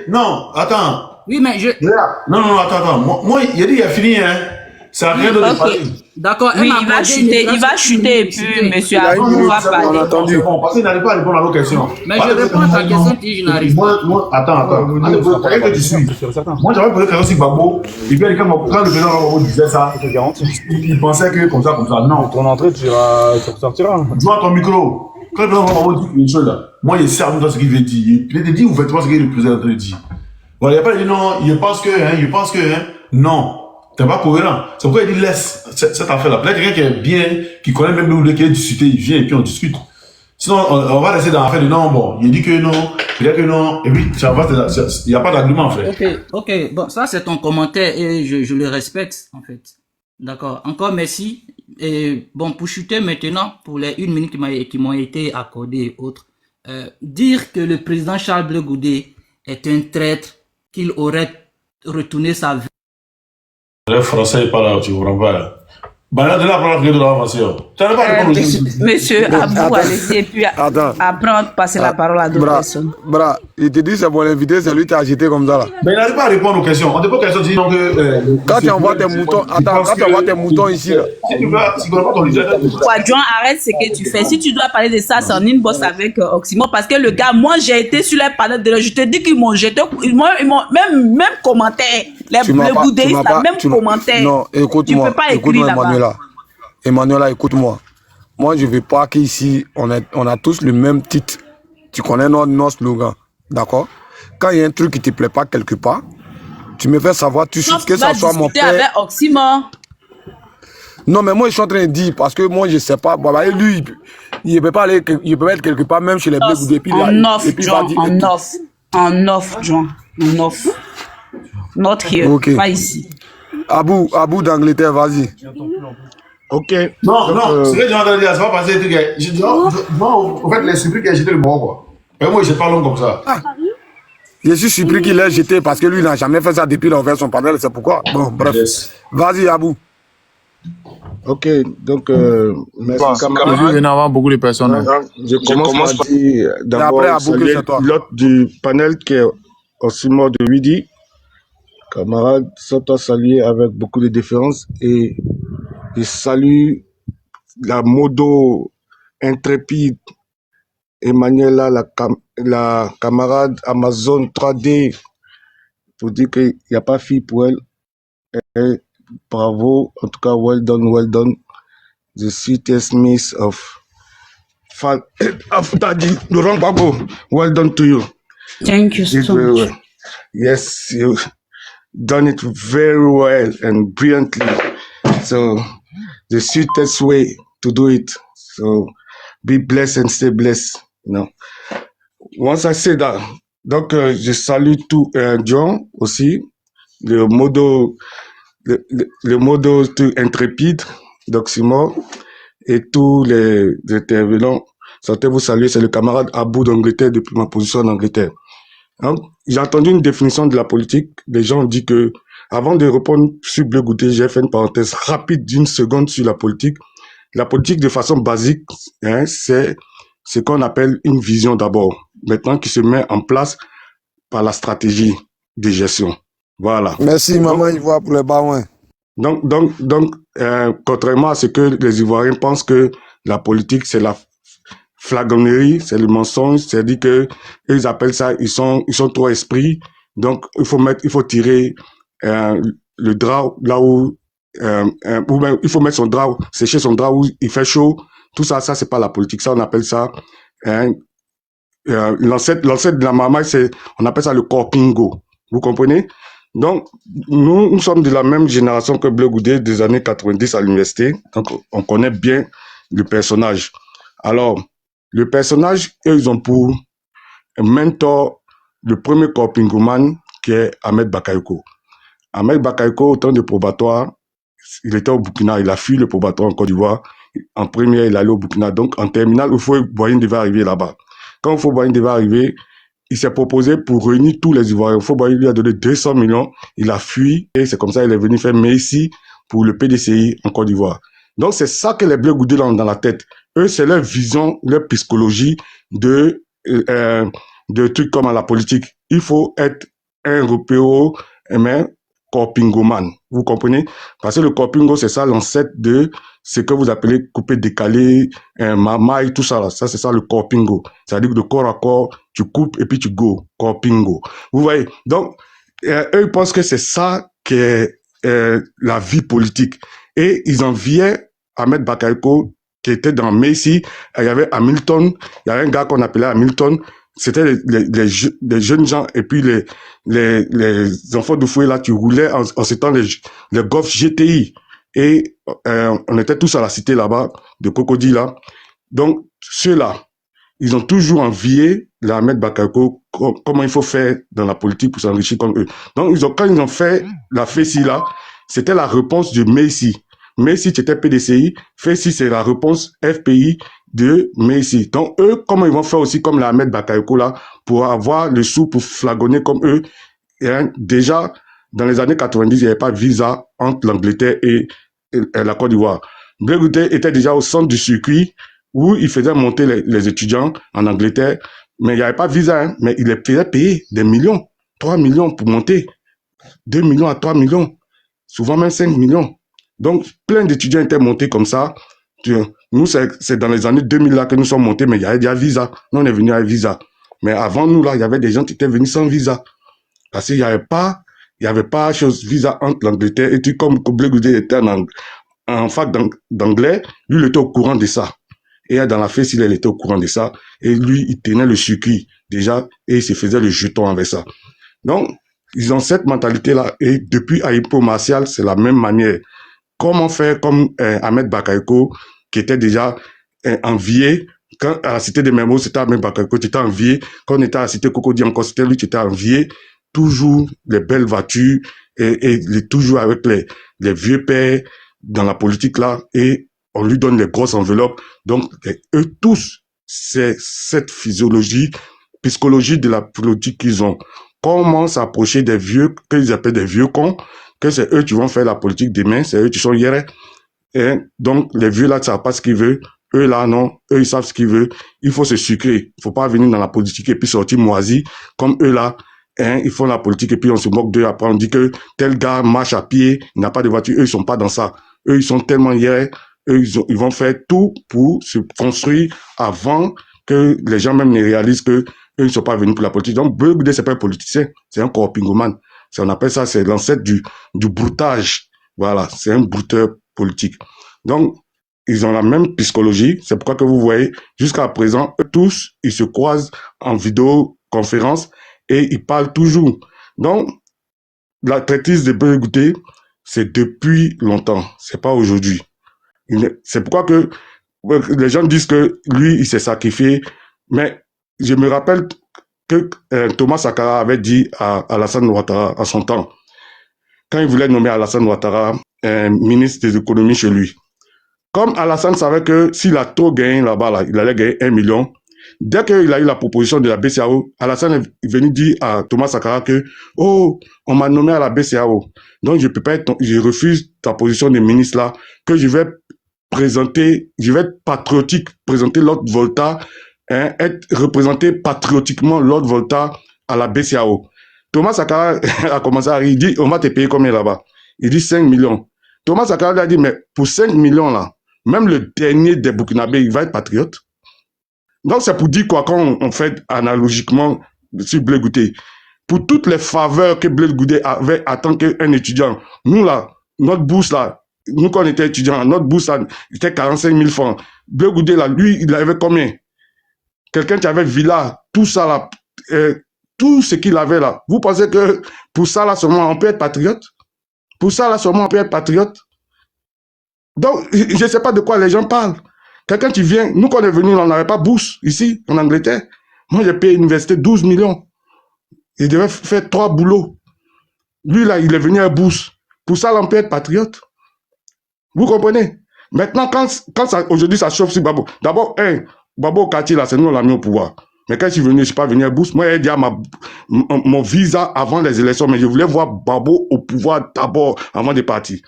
Non, attends. Oui, mais je... Non, attends. Moi, il a fini, hein. Ça n'a rien de parler. D'accord. Oui, il va chuter et puis monsieur Abou va parler. C'est bon, parce qu'il n'arrive pas à répondre à nos questions. Mais je réponds à ta question si je n'arrive pas. Attends. Que tu suis. Moi, j'avais posé la question sur Gbagbo. Et puis, quand le président Gbagbo disait ça, il pensait que comme ça. Non. Ton entrée, tu ressortiras. Joins ton micro. Quand le président Gbagbo dit une chose là, moi, il est sérieux dans ce qu'il veut dire. Il dit ouvertement ce que le président dit. Voilà, il n'y a pas dit non, il pense que, non. T'es pas cohérent. C'est pourquoi il dit laisse cette affaire-là. Peut-être quelqu'un qui est bien, qui connaît même le qui est discuté, il vient et puis on discute. Sinon, on va rester dans l'affaire de non, bon, il dit que non, il dit que non, et puis il n'y a pas d'argument en fait. Ok, bon, ça c'est ton commentaire et je le respecte en fait. D'accord, encore merci. Et bon, pour chuter maintenant, pour les 1 minute qui m'ont été accordées et autres, dire que le président Charles Blé Goudé est un traître, qu'il aurait retourné sa vie. Le français n'est pas là, tu ne comprends pas. Bah de la première de l'invention. Monsieur Abou, allez-y, et puis après, on passer la parole à d'autres personnes. Bra, il te dit c'est bon l'invité, c'est lui qui t'a agité comme ça là. Mais il n'arrive pas à répondre aux questions. On ne peut pas question dire que. Quand tu envoies tes moutons, quand tu envoies tes moutons ici là. Si tu veux pas ton leader. John, arrête ce que tu fais. Si tu dois parler de ça, c'est en inbox avec Oxymore. Parce que le gars, moi j'ai été sur les panels de je te dis qu'ils m'ont jeté. Ils m'ont même commentaire. Les bouddhistes, même commentaire. Non, écoute-moi, Emmanuela, écoute-moi. Moi, je ne veux pas qu'ici, on a tous le même titre. Tu connais notre slogan, d'accord? Quand il y a un truc qui ne te plaît pas quelque part, tu me fais savoir tout de suite que ça soit mon père. Avec Oxymore. Non, mais moi, je suis en train de dire, parce que moi, je sais pas. Bon, bah, lui, il peut pas aller, il peut être quelque part, même chez les Blé Goudé. En off, John, en off. En off, John. En off. Not here, Ok. pas ici. Abou d'Angleterre, vas-y. Ok. Non, ce que j'ai entendu dire, c'est pas passé. Je dis, en fait, les surpris qu'il a jeté le bon, quoi. Et moi, je parle comme ça. Je suis surpris qu'il l'ait jeté parce que lui n'a jamais fait ça depuis qu'il a ouvert son panel, c'est pourquoi. Bon, bref. Vas-y, Abou. Ok, donc, merci camarade. Il y en a beaucoup de personnes. Je commence par dire d'abord saluer l'hôte du panel qui est Osimo de Widi. Camarades, sont à saluer avec beaucoup de déférence et je salue la modo intrépide Emmanuela, la camarade Amazon 3D, pour dire qu'il n'y a pas fille pour elle. Et bravo, en tout cas, well done. The sweetest miss of Daddy Laurent Gbagbo. Well done to you. Thank you so much. Well. Yes, you done it very well and brilliantly. So, the sweetest way to do it. So, be blessed and stay blessed. You know. Once I say that, donc je salue tout John aussi, le modo tout intrépide d'Oxymore et tous les intervenants. Sentez-vous saluer, c'est le camarade Abou d'Angleterre depuis ma position en Angleterre. Hein? J'ai entendu une définition de la politique. Les gens ont dit que, avant de répondre sur Blé Goudé, j'ai fait une parenthèse rapide d'une seconde sur la politique. La politique, de façon basique, hein, c'est ce qu'on appelle une vision d'abord, maintenant qui se met en place par la stratégie de gestion. Voilà. Merci, maman Ivoire, pour les baouins. Donc, contrairement à ce que les Ivoiriens pensent que la politique, c'est la flagonnerie, c'est le mensonge, c'est-à-dire que ils appellent ça, ils sont trop esprits, donc il faut tirer le drap là où même il faut mettre son drap, sécher son drap où il fait chaud. Tout ça c'est pas la politique. Ça, on appelle ça l'ancêtre de la marmaille, on appelle ça le corpingo. Vous comprenez? Donc, nous sommes de la même génération que Blé Goudé des années 90 à l'université. Donc, on connaît bien le personnage. Alors, le personnage, eux, ils ont pour mentor le premier corpingoman qui est Ahmed Bakayoko. Ahmed Bakayoko, au temps de probatoire, il était au Burkina, il a fui le probatoire en Côte d'Ivoire. En première, il allait au Burkina. Donc, en terminale, il faut Boyine devait arriver là-bas. Quand Boyine devait arriver, il s'est proposé pour réunir tous les Ivoiriens. Boyine lui a donné 200 millions. Il a fui et c'est comme ça qu'il est venu faire Messi pour le PDCI en Côte d'Ivoire. Donc, c'est ça que les Blé Goudé ont dans la tête. Eux, c'est leur vision, leur psychologie de trucs comme à la politique. Il faut être un Européo, mais corpingoman. Vous comprenez? Parce que le corpingo, c'est ça l'ancêtre de ce que vous appelez couper décalé, marmaille, tout ça là. Ça, c'est ça le corpingo. C'est-à-dire que de corps à corps, tu coupes et puis tu go. Corpingo. Vous voyez? Donc, eux, ils pensent que c'est ça qui est la vie politique. Et ils enviaient Ahmed Bakayoko, qui était dans Messi. Il y avait Hamilton. Il y avait un gars qu'on appelait Hamilton. C'était les jeunes gens et puis les enfants de fouet là, tu roulais en ce temps les Golf GTI et on était tous à la cité là-bas de Cocody là. Donc ceux-là, ils ont toujours envié l'Ahmed Bakayoko comment il faut faire dans la politique pour s'enrichir comme eux. Donc quand ils ont fait la FECI là, c'était la réponse de Messi. Messi c'était PDCI, FECI c'est la réponse FPI de Messi. Donc, eux, comment ils vont faire aussi comme l'Ahmed Bakayoko là, pour avoir le sou pour flagonner comme eux. Et, déjà, dans les années 90, il n'y avait pas de visa entre l'Angleterre et la Côte d'Ivoire. Blé Goudé était déjà au centre du circuit où il faisait monter les étudiants en Angleterre, mais il n'y avait pas de visa, hein, mais il les faisait payer des millions, 3 millions pour monter, 2 millions à 3 millions, souvent même 5 millions. Donc, plein d'étudiants étaient montés comme ça. Nous, c'est dans les années 2000 là que nous sommes montés, mais il y avait déjà visa. Nous, on est venus avec visa. Mais avant nous, là, il y avait des gens qui étaient venus sans visa. Parce qu'il n'y avait pas visa entre l'Angleterre. Et puis, comme Blé Goudé était en fac d'anglais, lui, il était au courant de ça. Et dans la fête, il était au courant de ça. Et lui, il tenait le circuit déjà et il se faisait le jeton avec ça. Donc, ils ont cette mentalité-là. Et depuis Aïpo Martial, c'est la même manière. comment faire comme Ahmed Bakayoko, qui était déjà envié. Quand à la cité des Mermoz, c'était Ahmed Bakayoko, tu étais envié. Quand on était à la cité Cocody encore, c'était lui qui était envié. Toujours les belles voitures et toujours avec les vieux pères dans la politique là, et on lui donne les grosses enveloppes. Donc, eux tous, c'est cette physiologie, psychologie de la politique qu'ils ont. Comment s'approcher des vieux, qu'ils appellent des vieux cons, que c'est eux qui vont faire la politique demain, c'est eux qui sont hier. Et donc, les vieux là, ne savent pas ce qu'ils veulent. Eux là, non. Eux, ils savent ce qu'ils veulent. Il faut se sucrer. Il faut pas venir dans la politique et puis sortir moisi. Comme eux là, ils font la politique et puis on se moque d'eux. Après, on dit que tel gars marche à pied, il n'a pas de voiture. Eux, ils sont pas dans ça. Eux, ils sont tellement hier. Eux, ils vont faire tout pour se construire avant que les gens même ne réalisent que eux, ils ne sont pas venus pour la politique. Donc, Bleu Goudé, c'est pas un politicien. C'est un corpingomane. On appelle ça, c'est l'ancêtre du broutage. Voilà. C'est un brouteur politique. Donc, ils ont la même psychologie. C'est pourquoi que vous voyez, jusqu'à présent, eux tous, ils se croisent en vidéoconférence et ils parlent toujours. Donc, la traitise de Bleu Goudé, c'est depuis longtemps. C'est pas aujourd'hui. C'est pourquoi que les gens disent que lui, il s'est sacrifié. Mais je me rappelle que Thomas Sankara avait dit à Alassane Ouattara en son temps, quand il voulait nommer Alassane Ouattara ministre des économies chez lui. Comme Alassane savait que s'il a trop gagné là-bas, là, il allait gagner 1 million, dès qu'il a eu la proposition de la BCAO, Alassane est venu dire à Thomas Sankara que « Oh, on m'a nommé à la BCAO, donc je peux pas être, je refuse ta position de ministre là, que je vais présenter, je vais être patriotique, présenter Lord Volta, être représenté patriotiquement Lord Volta à la BCAO. » Thomas Sankara a commencé à rire, il dit « On va te payer combien là-bas ?» Il dit 5 millions. Thomas Sankara lui a dit « Mais pour 5 millions là, même le dernier des Burkinabés, il va être patriote. » Donc c'est pour dire quoi, quand on fait analogiquement sur Bleu Goudé, pour toutes les faveurs que Bleu Goudé avait en tant qu'un étudiant, nous là, notre bourse là, nous quand on était étudiants, notre bourse là, était 45 000 francs. Bleu Goudé là, lui, il avait combien? Quelqu'un qui avait villa, tout ça là, tout ce qu'il avait là. Vous pensez que pour ça là seulement on peut être patriote? Pour ça là seulement on peut être patriote? Donc, je ne sais pas de quoi les gens parlent. Quelqu'un qui vient, nous quand on est venu, on n'avait pas bourse ici, en Angleterre. Moi, j'ai payé l'université 12 millions. Il devait faire 3 boulots. Lui, là, il est venu à bourse. Pour ça, là, on peut être patriote. Vous comprenez? Maintenant, quand aujourd'hui, ça chauffe sur Babo. D'abord, Babo au quartier, là, c'est nous, on l'a mis au pouvoir. Mais quand je suis venu, je ne suis pas venu à bourse. Moi, j'ai dit à mon visa avant les élections, mais je voulais voir Babo au pouvoir d'abord, avant de partir.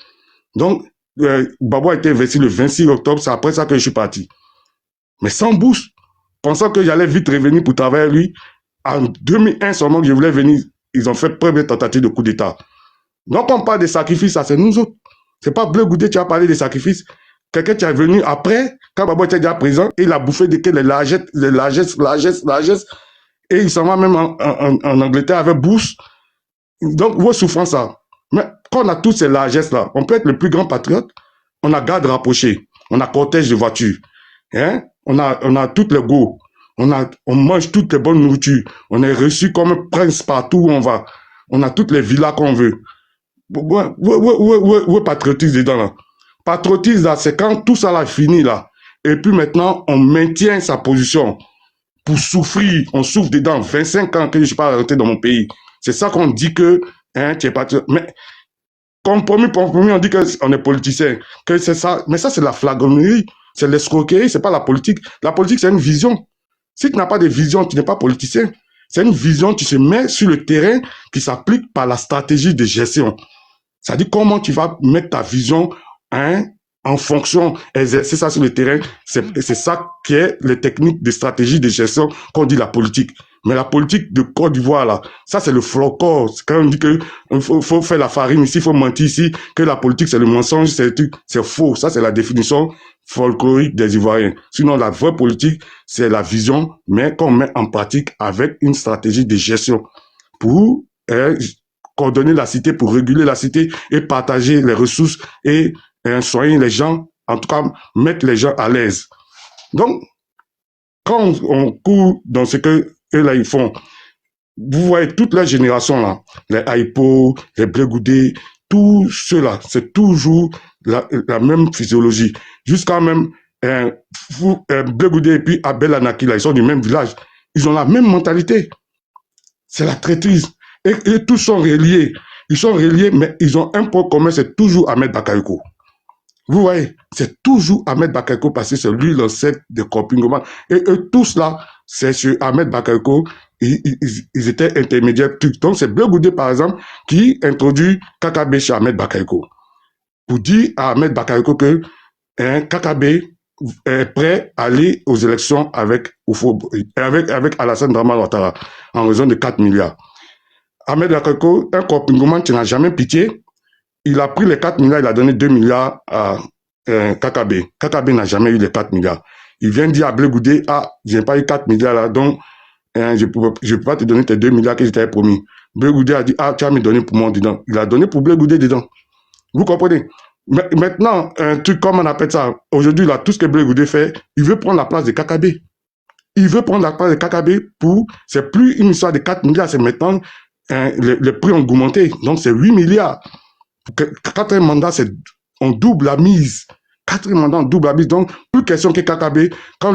Donc, Babo a été investi le 26 octobre, c'est après ça que je suis parti. Mais sans bourse, pensant que j'allais vite revenir pour travailler avec lui, en 2001 seulement que je voulais venir, ils ont fait première tentative de coup d'État. Donc on parle de sacrifices, ça c'est nous autres. C'est pas Bleu Goudé qui a parlé des sacrifices. Quelqu'un qui est venu après, quand Babo était déjà présent, il a bouffé les largesses, et il s'en va même en Angleterre avec bourse. Donc, vous souffrez ça. Mais quand on a toutes ces largesses-là, on peut être le plus grand patriote. On a garde rapprochée, on a cortège de voitures, hein? On a toutes les go, on mange toutes les bonnes nourritures, on est reçu comme un prince partout où on va, on a toutes les villas qu'on veut. Où est patriotisme dedans là? Patriotisme là, c'est quand tout ça là est fini là. Et puis maintenant, on maintient sa position pour souffrir. On souffre dedans 25 ans que je ne suis pas arrêté dans mon pays. C'est ça qu'on dit que tu es patriote. Mais compromis, on dit qu'on est politicien, que c'est ça. Mais ça, c'est la flagornerie, c'est l'escroquerie, c'est pas la politique. La politique, c'est une vision. Si tu n'as pas de vision, tu n'es pas politicien. C'est une vision qui se met sur le terrain, qui s'applique par la stratégie de gestion. C'est-à-dire comment tu vas mettre ta vision en fonction, exercer ça sur le terrain. C'est ça qui est les techniques de stratégie de gestion qu'on dit la politique. Mais la politique de Côte d'Ivoire, là, ça c'est le folklore. Quand on dit que faut faire la farine ici, il faut mentir ici, que la politique c'est le mensonge, c'est faux. Ça c'est la définition folklorique des Ivoiriens. Sinon la vraie politique, c'est la vision, mais qu'on met en pratique avec une stratégie de gestion pour coordonner la cité, pour réguler la cité et partager les ressources et soigner les gens, en tout cas mettre les gens à l'aise. Donc, quand on court dans ce que eux là ils font, vous voyez toute la génération là, les Aipo, les Bleu Goudé, tous ceux-là, c'est toujours la même physiologie. Jusqu'à même Bleu Goudé et puis Abel Anaki, là, ils sont du même village. Ils ont la même mentalité. C'est la traîtrise. Et tous sont reliés. Ils sont reliés, mais ils ont un point commun, c'est toujours Ahmed Bakayoko. Vous voyez, c'est toujours Ahmed Bakayoko parce que c'est lui l'ancêtre de Kopingoman. Et eux tous là, c'est sur Ahmed Bakayoko, ils étaient intermédiaires. Donc c'est Bleu Goudé par exemple qui introduit Kakabe chez Ahmed Bakayoko. Pour dire à Ahmed Bakayoko que Kakabe est prêt à aller aux élections avec Alassane Dramane Ouattara en raison de 4 milliards. Ahmed Bakayoko, un Kopingoman qui n'a jamais pitié, il a pris les 4 milliards, il a donné 2 milliards à Kakabe. Kakabe n'a jamais eu les 4 milliards. Il vient dire à Bleu Goudé, ah, j'ai pas eu 4 milliards là, donc je peux pas te donner tes 2 milliards que je t'avais promis. Bleu Goudé a dit, ah, tu vas me donner pour moi dedans. Il a donné pour Bleu Goudé dedans. Vous comprenez? Maintenant, un truc comme on appelle ça, aujourd'hui, là, tout ce que Bleu Goudé fait, il veut prendre la place de Kakabe. Il veut prendre la place de Kakabe pour, c'est plus une histoire de 4 milliards, c'est maintenant, les prix ont augmenté. Donc, c'est 8 milliards. 4 mandats, on double la mise. 4 mandats, on double la mise. Donc, plus question que Kakabe, quand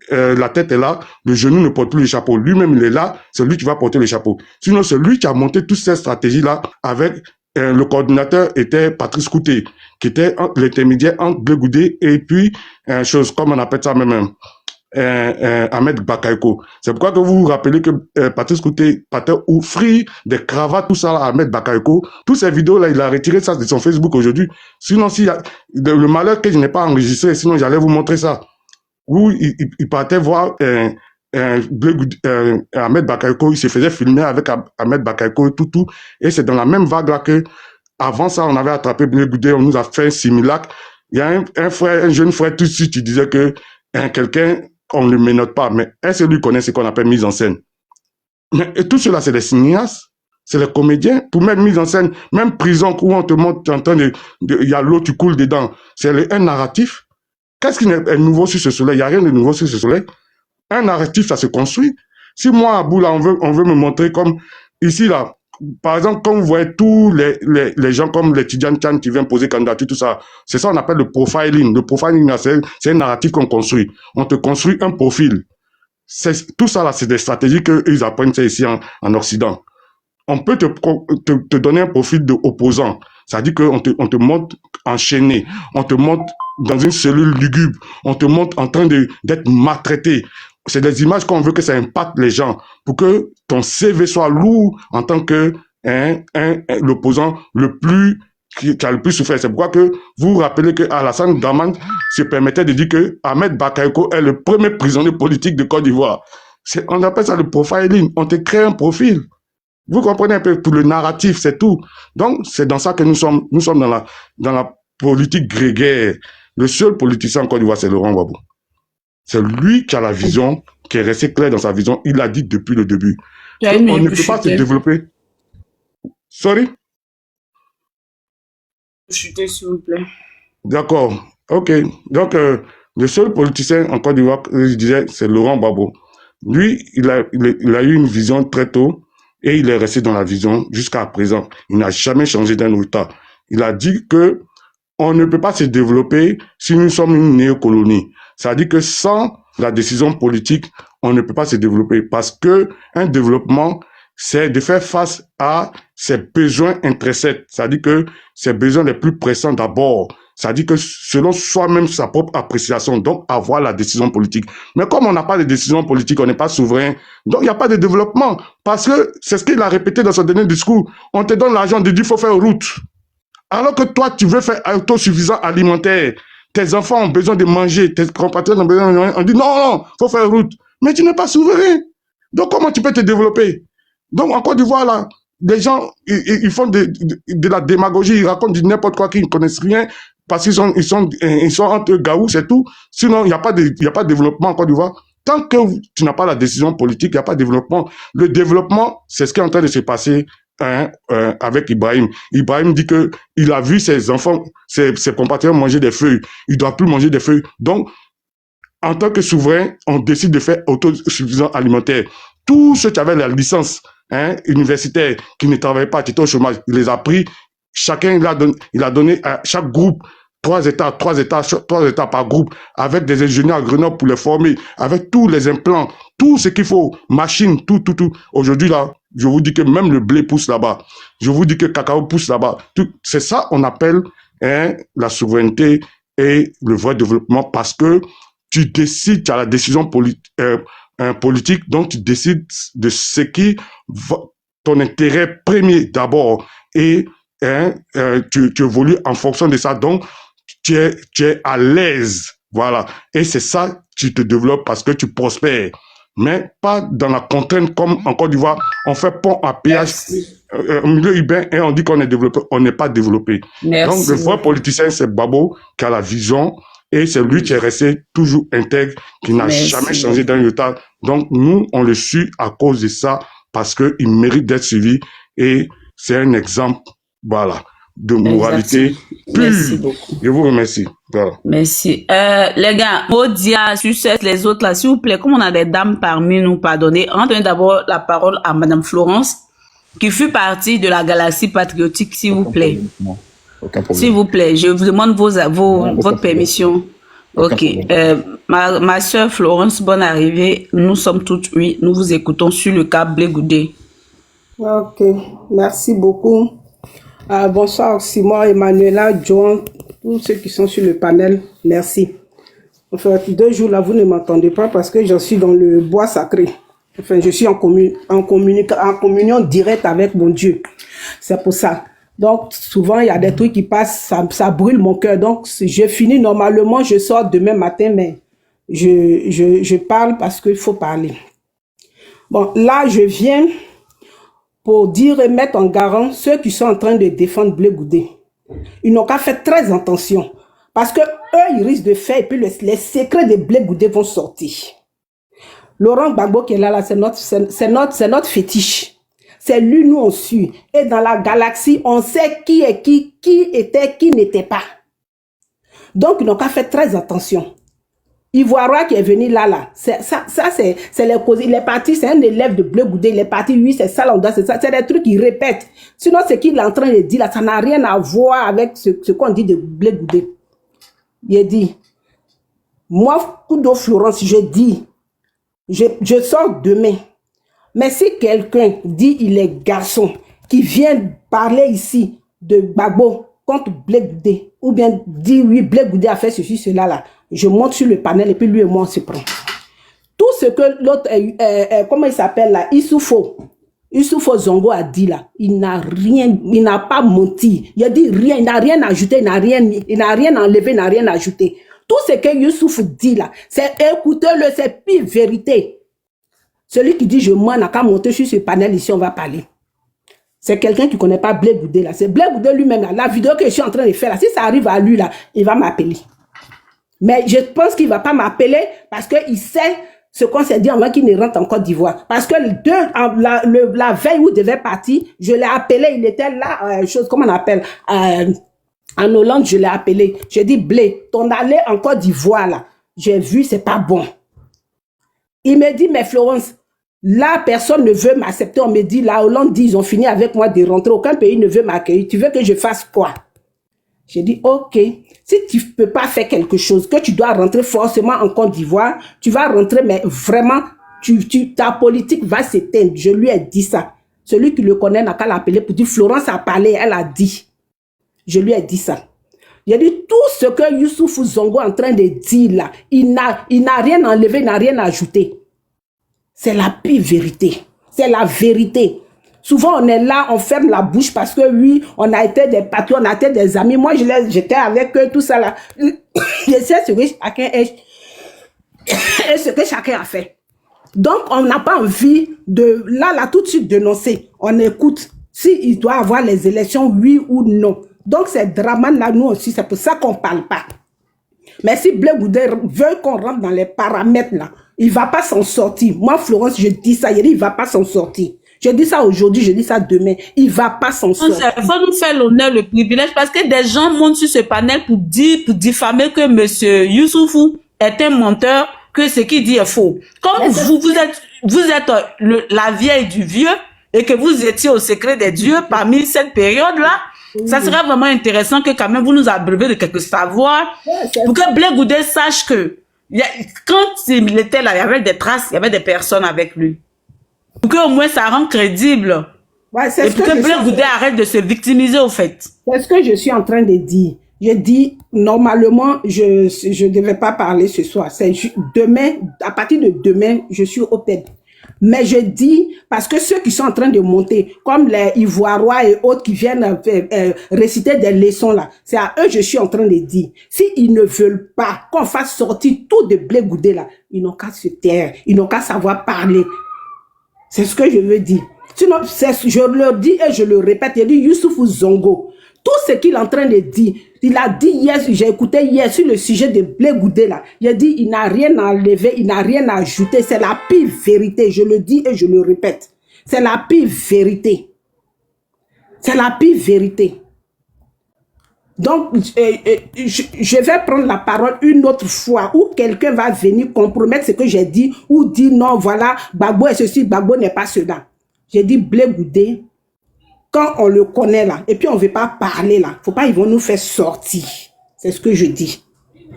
la tête est là, le genou ne porte plus le chapeau. Lui-même, il est là, c'est lui qui va porter le chapeau. Sinon, c'est lui qui a monté toutes ces stratégies-là avec le coordinateur était Patrice Couté, qui était l'intermédiaire entre Bleu Goudé et puis, chose comme on appelle ça même, Ahmed Bakayoko. C'est pourquoi que vous vous rappelez que Patrice Couté partait offrir des cravates, tout ça à Ahmed Bakayoko. Toutes ces vidéos-là, il a retiré ça de son Facebook aujourd'hui. Sinon, s'il y a le malheur que je n'ai pas enregistré, sinon j'allais vous montrer ça. Où il partait voir Ahmed Bakayoko, il se faisait filmer avec Ahmed Bakayoko et tout. Et c'est dans la même vague là que, avant ça, on avait attrapé Bleu Goudé, on nous a fait un simulacre. Il y a un jeune frère tout de suite, il disait que quelqu'un, on ne le ménote pas, mais un seul lui connaît ce qu'on appelle mise en scène. Et tout cela, c'est les cinéastes, c'est les comédiens. Pour mettre mise en scène, même prison où on te montre en train il y a l'eau, tu coules dedans. C'est un narratif. Qu'est-ce qui est nouveau sur ce soleil? Il n'y a rien de nouveau sur ce soleil. Un narratif, ça se construit. Si moi, à bout, là, on veut me montrer comme ici, là, par exemple, quand vous voyez tous les gens comme les Tidjane Tchane qui viennent poser candidature, tout ça, c'est ça qu'on appelle le profiling. Le profiling, c'est un narratif qu'on construit. On te construit un profil. Tout ça, là, c'est des stratégies qu'ils apprennent ça ici en Occident. On peut te donner un profil d'opposant. C'est-à-dire qu'on te montre enchaîné, on te montre dans une cellule lugubre, on te montre en train d'être maltraité. C'est des images qu'on veut que ça impacte les gens pour que ton CV soit lourd en tant que l'opposant qui a le plus souffert. C'est pourquoi que vous vous rappelez que Alassane Dramane se permettait de dire que Ahmed Bakayoko est le premier prisonnier politique de Côte d'Ivoire. On appelle ça le profiling. On te crée un profil. Vous comprenez un peu, pour le narratif, c'est tout. Donc, c'est dans ça que nous sommes dans la politique grégaire. Le seul politicien en Côte d'Ivoire, c'est Laurent Gbagbo. C'est lui qui a la vision, qui est resté clair dans sa vision. Il l'a dit depuis le début. On ne peut pas se développer. Sorry? Chuter, s'il vous plaît. D'accord. OK. Donc, le seul politicien en Côte d'Ivoire, je disais, c'est Laurent Gbagbo. Lui, il a eu une vision très tôt. Et il est resté dans la vision jusqu'à présent. Il n'a jamais changé d'un État. Il a dit que on ne peut pas se développer si nous sommes une néocolonie. C'est-à-dire que sans la décision politique, on ne peut pas se développer parce que un développement, c'est de faire face à ses besoins intrinsèques. C'est-à-dire que ses besoins les plus pressants d'abord. C'est-à-dire que selon soi-même sa propre appréciation, donc avoir la décision politique. Mais comme on n'a pas de décision politique, on n'est pas souverain, donc il n'y a pas de développement. Parce que c'est ce qu'il a répété dans son dernier discours. On te donne l'argent, on te dit qu'il faut faire route. Alors que toi, tu veux faire autosuffisance alimentaire. Tes enfants ont besoin de manger, tes compatriotes ont besoin de manger. On dit non, faut faire route. Mais tu n'es pas souverain. Donc comment tu peux te développer? Donc en Côte d'Ivoire, là, les gens, ils font de la démagogie, ils racontent du n'importe quoi, qu'ils ne connaissent rien. Parce qu'ils sont entre gaou, c'est tout. Sinon, il n'y a pas de développement en Côte d'Ivoire. Tant que tu n'as pas la décision politique, il n'y a pas de développement. Le développement, c'est ce qui est en train de se passer avec Ibrahim. Ibrahim dit que il a vu ses enfants, ses compatriotes manger des feuilles. Il ne doit plus manger des feuilles. Donc, en tant que souverain, on décide de faire autosuffisance alimentaire. Tous ceux qui avaient la licence universitaire, qui ne travaillaient pas, qui étaient au chômage, il les a pris. chacun, il a donné à chaque groupe 3 états par groupe, avec des ingénieurs à Grenoble pour les former, avec tous les implants, tout ce qu'il faut, machines, tout. Aujourd'hui, là, je vous dis que même le blé pousse là-bas. Je vous dis que le cacao pousse là-bas. C'est ça qu'on appelle la souveraineté et le vrai développement, parce que tu décides, tu as la décision politique, donc tu décides de ce qui va, ton intérêt premier d'abord, et tu évolues en fonction de ça, donc tu es à l'aise, voilà, et c'est ça, tu te développes parce que tu prospères, mais pas dans la contrainte comme en Côte d'Ivoire, on fait pont à péage au milieu urbain et on dit qu'on est développé, on n'est pas développé. Merci. Donc le vrai politicien, c'est Babo qui a la vision, et c'est lui qui est resté toujours intègre, qui n'a jamais changé d'un iota. Donc nous, on le suit à cause de ça, parce qu'il mérite d'être suivi, et c'est un exemple, voilà, de moralité pure. Merci beaucoup. Je vous remercie. Voilà. Merci. Les gars, Modia, Sucette, les autres là, s'il vous plaît, comme on a des dames parmi nous, pardonnez, on donne d'abord la parole à Madame Florence, qui fut partie de la galaxie patriotique, s'il vous plaît. S'il vous plaît, je vous demande votre permission. Ok. Ma soeur Florence, bonne arrivée. Nous sommes toutes oui. Nous vous écoutons sur le câble Blé Goudé. Ok. Merci beaucoup. Bonsoir Simon, Emmanuela, John, tous ceux qui sont sur le panel. Merci. En fait, 2 jours là, vous ne m'entendez pas parce que je suis dans le bois sacré. Enfin, je suis en communion directe avec mon Dieu. C'est pour ça. Donc, souvent, il y a des trucs qui passent, ça brûle mon cœur. Donc, je finis normalement, je sors demain matin, mais je parle parce qu'il faut parler. Bon, là, je viens pour dire et mettre en garant ceux qui sont en train de défendre Blé Goudé. Ils n'ont qu'à faire très attention. Parce que eux, ils risquent de faire, et puis les secrets de Blé Goudé vont sortir. Laurent Gbagbo qui est là, c'est notre fétiche. C'est lui, nous, on suit. Et dans la galaxie, on sait qui est qui était, qui n'était pas. Donc, ils n'ont qu'à faire très attention. Ivoiriois qui est venu là. Ça c'est les causes. Il est parti, c'est un élève de Blé Goudé. Il est parti, oui, c'est ça, c'est ça. C'est des trucs qu'il répète. Sinon, ce qu'il est en train de dire là, ça n'a rien à voir avec ce qu'on dit de Blé Goudé. Il a dit, moi, Kudo Florence, je dis, je sors demain. Mais si quelqu'un dit il est garçon, qui vient parler ici de Gbagbo contre Blé Goudé, ou bien dit oui, Blé Goudé a fait ceci, cela là, je monte sur le panel et puis lui et moi on se prend. Tout ce que l'autre, comment il s'appelle là, Issoufou Zongo a dit là, il n'a pas menti. Il a dit rien, il n'a rien ajouté, il n'a rien enlevé, il n'a rien ajouté. Tout ce que Youssouf dit là, c'est écoutez-le, c'est pire vérité. Celui qui dit je mens n'a qu'à monter sur ce panel ici, on va parler. C'est quelqu'un qui ne connaît pas Blé Goudé là. C'est Blé Goudé lui-même là. La vidéo que je suis en train de faire là, si ça arrive à lui là, il va m'appeler. Mais je pense qu'il ne va pas m'appeler parce qu'il sait ce qu'on s'est dit avant qu'il ne rentre en Côte d'Ivoire. Parce que la veille où il devait partir, je l'ai appelé, il était là, comment on appelle, en Hollande, je l'ai appelé. J'ai dit, Blé, ton aller en Côte d'Ivoire là, j'ai vu, c'est pas bon. Il me dit, mais Florence, là, personne ne veut m'accepter. On me dit, la Hollande dit, ils ont fini avec moi de rentrer. Aucun pays ne veut m'accueillir. Tu veux que je fasse quoi? J'ai dit, ok. Si tu ne peux pas faire quelque chose, que tu dois rentrer forcément en Côte d'Ivoire, tu vas rentrer, mais vraiment, ta politique va s'éteindre. Je lui ai dit ça. Celui qui le connaît n'a qu'à l'appeler pour dire, Florence a parlé, elle a dit. Je lui ai dit ça. J'ai dit, tout ce que Youssouf Zongo est en train de dire là, il n'a rien enlevé, il n'a rien ajouté. C'est la pire vérité. C'est la vérité. Souvent, on est là, on ferme la bouche parce que oui, on a été des patrons, on a été des amis. Moi, j'étais avec eux, tout ça là. Je sais ce que chacun est et ce que chacun a fait. Donc, on n'a pas envie de, là, tout de suite dénoncer. On écoute s'il doit avoir les élections, oui ou non. Donc, ces dramas là, nous aussi, c'est pour ça qu'on ne parle pas. Mais si Blé Goudé veut qu'on rentre dans les paramètres là, il ne va pas s'en sortir. Moi, Florence, je dis ça, il ne va pas s'en sortir. Je dis ça aujourd'hui, je dis ça demain. Il ne va pas s'en sortir. Il faut nous faire l'honneur, le privilège, parce que des gens montent sur ce panel pour diffamer que M. Youssoufou est un menteur, que ce qu'il dit est faux. Comme vous êtes la vieille du vieux et que vous étiez au secret des dieux parmi cette période-là, Ça sera vraiment intéressant que quand même vous nous abreuvez de quelques savoirs pour que Blé Goudé sache que quand il était là, il y avait des traces, il y avait des personnes avec lui. Pour qu'au moins ça rend crédible. Ouais, et pour que Blé Goudé arrête de se victimiser au fait. C'est ce que je suis en train de dire. Je dis, normalement, je ne devais pas parler ce soir. C'est demain, à partir de demain, je suis au PED. Mais je dis, parce que ceux qui sont en train de monter, comme les Ivoirois et autres qui viennent réciter des leçons là, c'est à eux que je suis en train de dire. S'ils ne veulent pas qu'on fasse sortir tout de Blé Goudé là, ils n'ont qu'à se taire, ils n'ont qu'à savoir parler. C'est ce que je veux dire. Sinon, je le dis et je le répète, il dit Youssouf Zongo. Tout ce qu'il est en train de dire, il a dit hier, j'ai écouté hier sur le sujet de Blé Goudé là, il a dit il n'a rien à enlever, il n'a rien à ajouter, c'est la pire vérité, je le dis et je le répète. C'est la pire vérité. C'est la pire vérité. Donc, je vais prendre la parole une autre fois où quelqu'un va venir compromettre ce que j'ai dit ou dire non, voilà, Gbagbo est ceci, Gbagbo n'est pas cela. J'ai dit Blé Goudé, quand on le connaît là, et puis on ne veut pas parler là, faut pas, ils vont nous faire sortir. C'est ce que je dis.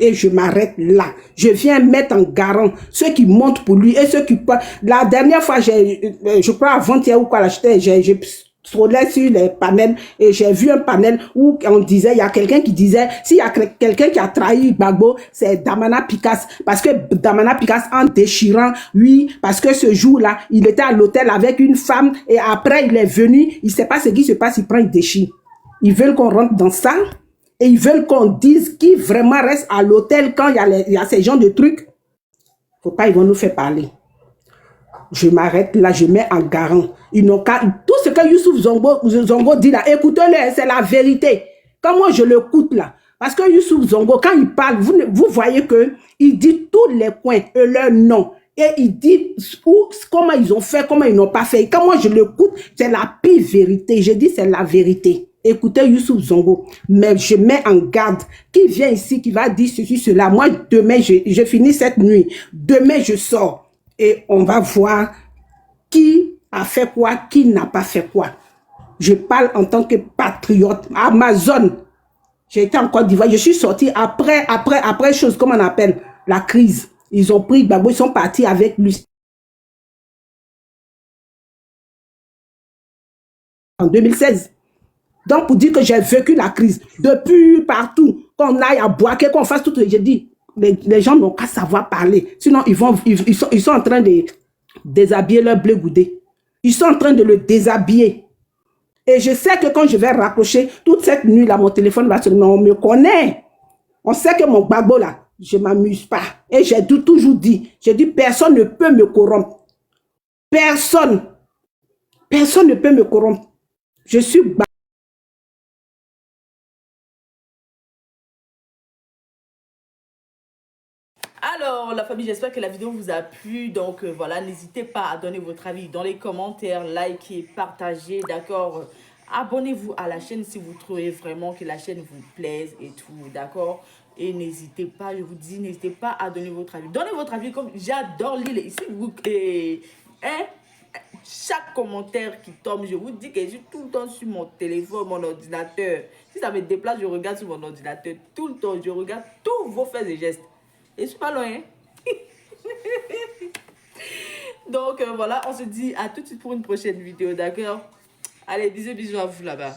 Et je m'arrête là. Je viens mettre en garant ceux qui montent pour lui et ceux qui... La dernière fois, je crois avant-hier ou quoi, là, j'ai scrollé sur les panels et j'ai vu un panel où on disait, il y a quelqu'un qui disait, s'il y a quelqu'un qui a trahi Gbagbo, c'est Damana Picasse. Parce que Damana Picasse, en déchirant, oui, parce que ce jour-là, il était à l'hôtel avec une femme et après, il est venu, il ne sait pas ce qui se passe, il prend, il déchire. Ils veulent qu'on rentre dans ça et ils veulent qu'on dise qui vraiment reste à l'hôtel quand il y a ces genres de trucs. Faut pas, ils vont nous faire parler. Je m'arrête là, je mets en garant. Ils n'ont qu'à... Tout ce que Youssouf Zongo dit là, écoutez-le, c'est la vérité. Quand moi je l'écoute là, parce que Youssouf Zongo, quand il parle, vous voyez qu'il dit tous les coins et leur nom. Et il dit comment ils ont fait, comment ils n'ont pas fait. Et quand moi je l'écoute, c'est la pire vérité. Je dis c'est la vérité. Écoutez Youssouf Zongo, mais je mets en garde. Qui vient ici, qui va dire ceci, cela. Moi, demain, je finis cette nuit. Demain, je sors. Et on va voir qui a fait quoi, qui n'a pas fait quoi. Je parle en tant que patriote. Amazon, j'ai été en Côte d'Ivoire. Je suis sorti après chose, comment on appelle, la crise. Ils ont pris Gbagbo, ils sont partis avec lui. En 2016. Donc, pour dire que j'ai vécu la crise, depuis partout, qu'on aille à Boaké, qu'on fasse tout, j'ai dit, les gens n'ont qu'à savoir parler. Sinon, ils sont en train de déshabiller leur Blé Goudé. Ils sont en train de le déshabiller. Et je sais que quand je vais raccrocher, toute cette nuit, là, mon téléphone va sonner. On me connaît. On sait que mon Gbagbo, là, je ne m'amuse pas. Et j'ai toujours dit, personne ne peut me corrompre. Personne. Personne ne peut me corrompre. Je suis Gbagbo. Alors, la famille, j'espère que la vidéo vous a plu. Donc, voilà, n'hésitez pas à donner votre avis dans les commentaires, likez, partagez, d'accord? Abonnez-vous à la chaîne si vous trouvez vraiment que la chaîne vous plaise et tout, d'accord? Et n'hésitez pas, je vous dis, n'hésitez pas à donner votre avis. Donnez votre avis, comme j'adore lire ici. Chaque commentaire qui tombe, je vous dis que je suis tout le temps sur mon téléphone, mon ordinateur. Si ça me déplace, je regarde sur mon ordinateur. Tout le temps, je regarde tous vos faits et gestes. Et je suis pas loin. Donc voilà, on se dit à tout de suite pour une prochaine vidéo, d'accord? Allez, bisous à vous là-bas.